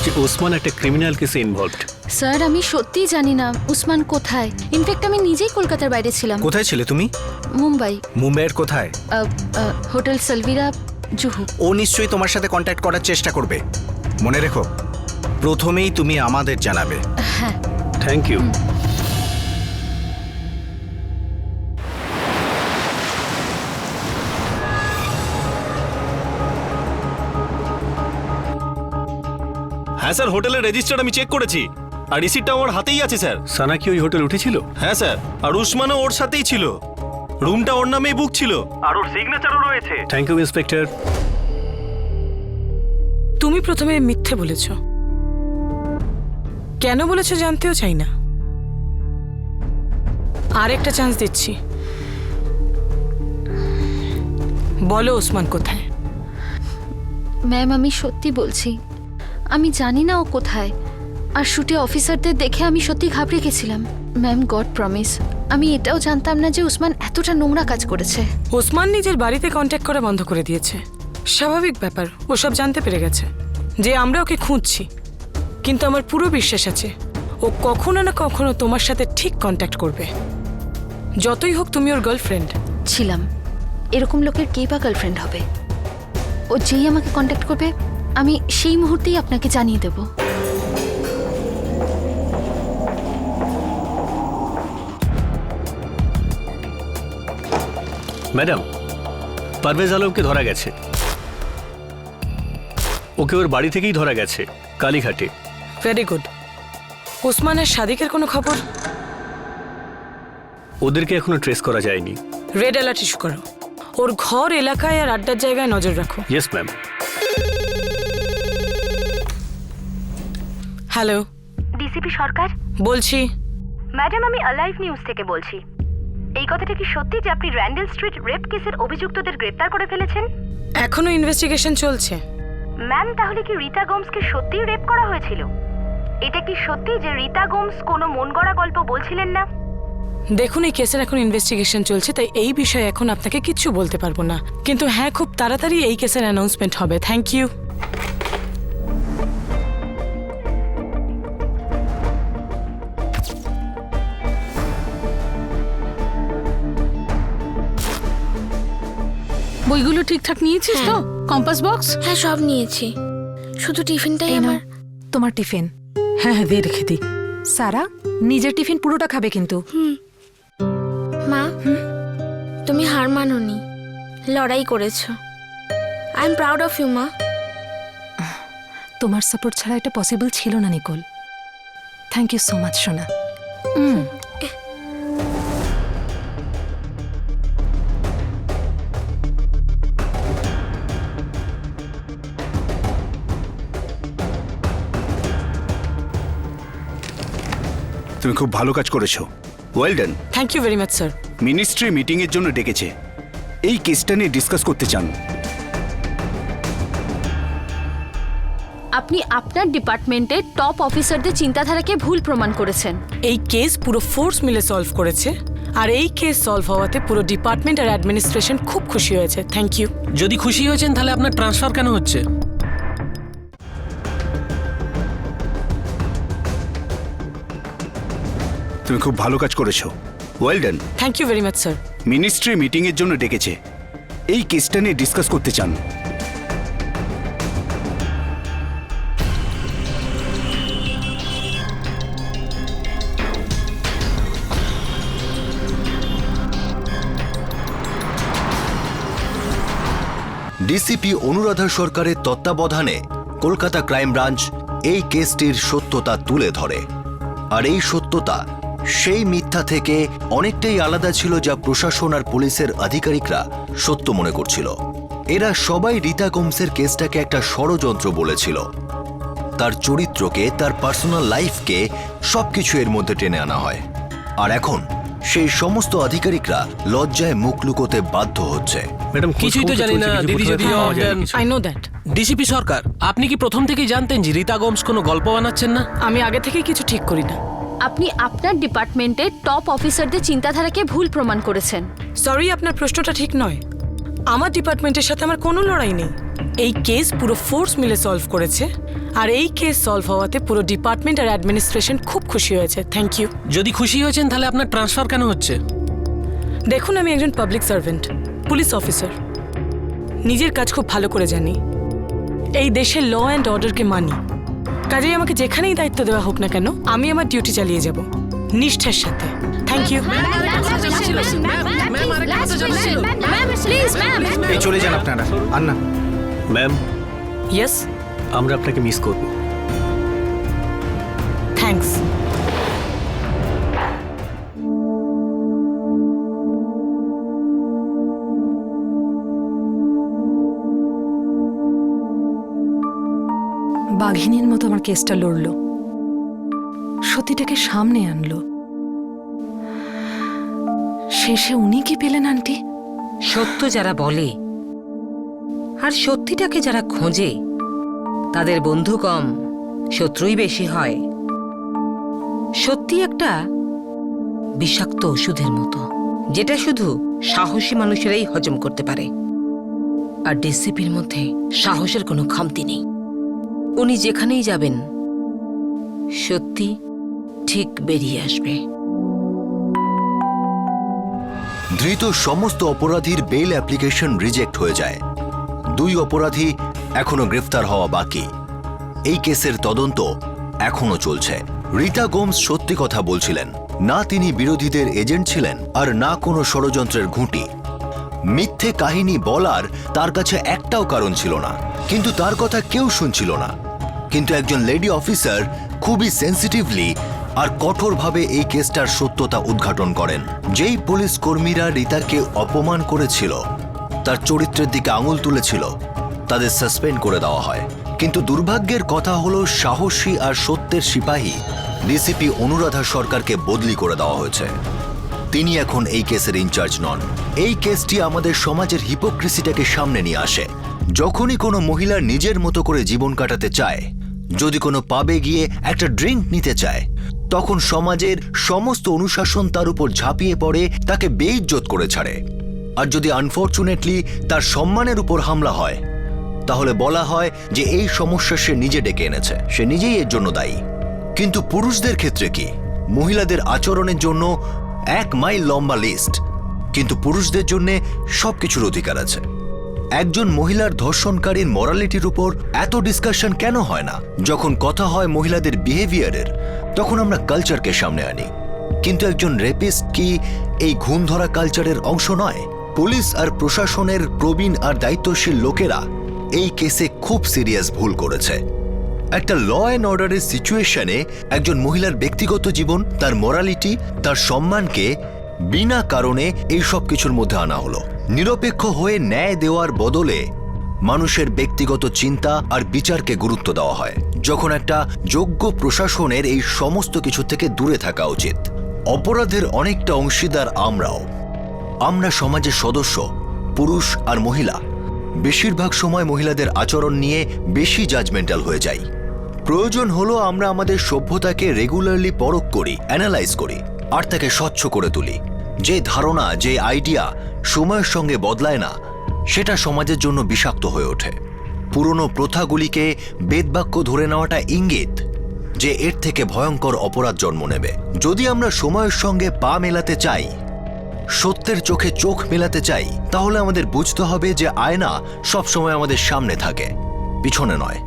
যে ওসমান একটা ক্রিমিনাল কেসে ইনভলভড। স্যার, আমি সত্যিই জানি না উসমান কোথায়। ইনফ্যাক্ট আমি নিজেই কলকাতার বাইরে ছিলাম। কোথায় ছিলে তুমি? মুম্বাই। মুম্বাইয়ের কোথায়? হোটেল সালভিরা, জুহু। ও নিশ্চয়ই তোমার সাথে কন্ট্যাক্ট করার চেষ্টা করবে। মনে রেখো, প্রথমেই তুমি আমাদের জানাবে। হ্যাঁ। Thank you. হ্যাঁ স্যার, হোটেলের রেজিস্টার আমি চেক করেছি, আর রিসিপ্টটা আমার হাতেই আছে স্যার। সানা কি ওই হোটেল উঠেছিল? হ্যাঁ স্যার, আর উসমানও ওর সাথেই ছিল। রুমটা ওর নামেই বুক ছিল, আর ওর সিগনেচারও রয়েছে। Thank you inspector. তুমি প্রথমে মিথ্যে বলেছ। কেন বলেছো জানতেও চাই না। আর একটা চান্স দিচ্ছি। বলো ওসমান কোথায়? ম্যাম, আমি সত্যি বলছি, আমি জানি না ও কোথায়। আর শুটে অফিসারদের দেখে আমি সত্যি ঘাবড়ে গেছিলাম। ম্যাম, গড প্রমিস, আমি এটাও জানতাম না যে উসমান এতটা নোংরা কাজ করেছে। ওসমান নিজের বাড়িতে কন্ট্যাক্ট করা বন্ধ করে দিয়েছে। স্বাভাবিক ব্যাপার, ও সব জানতে পেরে গেছে যে আমরা ওকে খুঁজছি। কিন্তু আমার পুরো বিশ্বাস আছে ও কখনো না কখনো তোমার সাথে ঠিক কন্ট্যাক্ট করবে। যতই হোক তুমি ওর গার্লফ্রেন্ড ছিলাম। এরকম লোকের কে বা গার্লফ্রেন্ড হবে? ও যেই আমাকে কন্ট্যাক্ট করবে আমি সেই মুহূর্তেই আপনাকে জানিয়ে দেব। ম্যাডাম, পারভেজ আলমকে ধরা গেছে। ওকে ওর বাড়ি থেকেই ধরা গেছে, কালীঘাটে। Very good. ওসমান আর সাদিকের কোনো খবর? ওদেরকে এখনো ট্রেস করা যায়নি। রেড অ্যালার্ট ইস্যু করো। ওর ঘর, এলাকায় আর আড্ডার জায়গায় নজর রাখো। Yes ma'am. হ্যালো, ডিসিপি সরকার বলছি। ম্যাডাম, আমি অ্যালাইভ নিউজ থেকে বলছি। এই কথাটা কি সত্যি যে আপনি র্যান্ডেল স্ট্রিট রেপ কেসের অভিযুক্তদের গ্রেপ্তার করে ফেলেছেন? এখনো ইনভেস্টিগেশন চলছে। ম্যাম, তাহলে কি রীতা গোমসকে সত্যিই রেপ করা হয়েছিল? এটা কি সত্যি যে রীতা গোমস কোনো মন গড়া গল্প বলছিলেন না? দেখুন, এই কেসের এখন ইনভেস্টিগেশন চলছে, তাই এই বিষয়ে এখন আপনাকে কিচ্ছু বলতে পারবো না। কিন্তু হ্যাঁ, খুব তাড়াতাড়ি এই কেসের অ্যানাউন্সমেন্ট হবে। Thank you. বইগুলো ঠিকঠাক নিয়েছিস তো? Compass box? হ্যাঁ, সব নিয়েছি, শুধু টিফিনটাই আমার। তোমার টিফিন। হ্যাঁ হ্যাঁ, দিয়ে রেখে দিই। সারা, নিজের টিফিন পুরোটা খাবে কিন্তু। মা, তুমি হার মানোনি, লড়াই করেছো। I am proud of you মা। তোমার সাপোর্ট ছাড়া এটা পসিবল ছিল না Nicole. Thank you so much সোনা। তুমি খুব ভালো কাজ করেছো। Well done. Thank you very much sir. Ministry meeting এর জন্য ডেকেছে। এই কেসটা নিয়ে ডিসকাস করতে চান। আপনি আপনার ডিপার্টমেন্টের টপ অফিসারদের চিন্তাধারাকে ভুল প্রমাণ করেছেন। এই কেস পুরো ফোর্স মিলে সলভ করেছে, আর এই কেস সলভ হওয়াতে পুরো ডিপার্টমেন্ট আর অ্যাডমিনিস্ট্রেশন খুব খুশি হয়েছে। Thank you. যদি খুশি হয়েছেন তাহলে আপনার ট্রান্সফার কেন হচ্ছে? তুমি খুব ভালো কাজ করেছো। Well done. Thank you very much sir. Ministry meeting এর জন্য ডেকেছে। এই কেসটা নিয়ে ডিসকাস করতে চান। ডিসিপি অনুরাধা সরকারের তত্ত্বাবধানে কলকাতা ক্রাইম ব্রাঞ্চ এই কেসটির সত্যতা তুলে ধরে। আর এই সত্যতা সেই মিথ্যা থেকে অনেকটাই আলাদা ছিল যা প্রশাসন আর পুলিশের আধিকারিকরা সত্য মনে করছিল। এরা সবাই রীতা গোমসের কেসটাকে একটা ষড়যন্ত্র বলেছিল। তার চরিত্রকে, তার পার্সোনাল লাইফকে সবকিছু এর মধ্যে টেনে আনা হয়। আর এখন সেই সমস্ত আধিকারিকরা লজ্জায় মুখ লুকোতে বাধ্য হচ্ছে। ম্যাডাম, কিছুই তো জানি না। দিদি যদি আই নো দ্যাট। ডিসিপি সরকার, আপনি কি প্রথম থেকেই জানতেন যে রীতা গোমস কোনো গল্প বানাচ্ছেন না? আমি আগে থেকেই কিছু ঠিক করি না। আপনি আপনার ডিপার্টমেন্টের টপ অফিসারদের চিন্তাধারাকে ভুল প্রমাণ করেছেন। সরি, আপনার প্রশ্নটা ঠিক নয়। আমার ডিপার্টমেন্টের সাথে আমার কোনো লড়াই নেই। এই কেস পুরো ফোর্স মিলে সলভ করেছে, আর এই কেস সলভ হওয়াতে পুরো ডিপার্টমেন্ট আর অ্যাডমিনিস্ট্রেশন খুব খুশি হয়েছে। Thank you. যদি খুশি হয়েছেন তাহলে আপনার ট্রান্সফার কেন হচ্ছে? দেখুন, আমি একজন পাবলিক সার্ভেন্ট, পুলিশ অফিসার। নিজের কাজ খুব ভালো করে জানি। এই দেশের ল অ্যান্ড অর্ডারকে মানি। কাজেই আমাকে যেখানেই দায়িত্ব দেওয়া হোক না কেন, আমি আমার ডিউটি চালিয়ে যাব নিষ্ঠার সাথে। Thank you. এই চলে যান আপনারা। আর না ম্যাম। ইয়েস, আমরা আপনাকে মিস করব। থ্যাঙ্কস। বাঘিনীর মতো আমার কেসটা লড়লো, সত্যিটাকে সামনে আনলো। শেষে উনি কি পেলেন আন্টি? সত্য যারা বলে আর সত্যিটাকে যারা খোঁজে, তাদের বন্ধু কম, শত্রুই বেশি হয়। সত্যি একটা বিষাক্ত ওষুধের মতো, যেটা শুধু সাহসী মানুষেরাই হজম করতে পারে। আর ডিসিপির মধ্যে সাহসের কোনো খামতি নেই। উনি যেখানেই যাবেন সত্যি ঠিক বেরিয়ে আসবে। ধৃত সমস্ত অপরাধীর বেল অ্যাপ্লিকেশন রিজেক্ট হয়ে যায়। 2 অপরাধী এখনো গ্রেফতার হওয়া বাকি। এই কেসের তদন্ত এখনো চলছে। রীতা গোমস সত্যি কথা বলছিলেন না, তিনি বিরোধীদের এজেন্ট ছিলেন আর না কোনো ষড়যন্ত্রের ঘুঁটি। মিথ্যে কাহিনী বলার তার কাছে একটাও কারণ ছিল না, কিন্তু তার কথা কেউ শুনছিল না। কিন্তু একজন লেডি অফিসার খুবই সেন্সিটিভলি আর কঠোরভাবে এই কেসটার সত্যতা উদ্ঘাটন করেন। যেই পুলিশ কর্মীরা রীতাকে অপমান করেছিল, তার চরিত্রের দিকে আঙুল তুলেছিল, তাদের সাসপেন্ড করে দেওয়া হয়। কিন্তু দুর্ভাগ্যের কথা হলো সাহসী আর সত্যের সিপাহী ডিসিপি অনুরাধা সরকারকে বদলি করে দেওয়া হয়েছে। তিনি এখন এই কেসের ইনচার্জ নন। এই কেসটি আমাদের সমাজের হিপোক্রেসিটাকে সামনে নিয়ে আসে। যখনই কোনো মহিলা নিজের মতো করে জীবন কাটাতে চায়, যদি কোনো পাবে গিয়ে একটা ড্রিঙ্ক নিতে চায়, তখন সমাজের সমস্ত অনুশাসন তার উপর ঝাঁপিয়ে পড়ে, তাকে বেইজ্জত করে ছাড়ে। আর যদি আনফর্চুনেটলি তার সম্মানের উপর হামলা হয়, তাহলে বলা হয় যে এই সমস্যা সে নিজে ডেকে এনেছে, সে নিজেই এর জন্য দায়ী। কিন্তু পুরুষদের ক্ষেত্রে কি? মহিলাদের আচরণের জন্য 1 মাইল লম্বা লিস্ট, কিন্তু পুরুষদের জন্য সবকিছুর অধিকার আছে। একজন মহিলার ধর্ষণকারীর মরালিটির উপর এত ডিসকাশন কেন হয় না? যখন কথা হয় মহিলাদের বিহেভিয়ারের, তখন আমরা কালচারকে সামনে আনি। কিন্তু একজন রেপিস্ট কি এই ঘুণ ধরা কালচারের অংশ নয়? পুলিশ আর প্রশাসনের প্রবীণ আর দায়িত্বশীল লোকেরা এই কেসে খুব সিরিয়াস ভুল করেছে। একটা ল অ্যান্ড অর্ডারের সিচুয়েশনে একজন মহিলার ব্যক্তিগত জীবন, তার মরালিটি, তার সম্মানকে বিনা কারণে এই সব কিছুর মধ্যে আনা হলো। নিরপেক্ষ হয়ে ন্যায় দেওয়ার বদলে মানুষের ব্যক্তিগত চিন্তা আর বিচারকে গুরুত্ব দেওয়া হয়, যখন একটা যোগ্য প্রশাসনের এই সমস্ত কিছু থেকে দূরে থাকা উচিত। অপরাধের অনেকটা অংশীদার আমরাও। আমরা সমাজের সদস্য, পুরুষ আর মহিলা। বেশিরভাগ সময় মহিলাদের আচরণ নিয়ে বেশি জাজমেন্টাল হয়ে যাই। প্রয়োজন হলো আমরা আমাদের সভ্যতাকে রেগুলারলি পরখ করি, অ্যানালাইজ করি আর তাকে স্বচ্ছ করে তুলি। যে ধারণা, যে আইডিয়া সময়ের সঙ্গে বদলায় না, সেটা সমাজের জন্য বিষাক্ত হয়ে ওঠে। পুরনো প্রথাগুলিকে বেদবাক্য ধরে নেওয়াটা ইঙ্গিত যে এর থেকে ভয়ঙ্কর অপরাধ জন্ম নেবে। যদি আমরা সময়ের সঙ্গে পা মেলাতে চাই, সত্যের চোখে চোখ মেলাতে চাই, তাহলে আমাদের বুঝতে হবে যে আয়না সবসময় আমাদের সামনে থাকে, পিছনে নয়।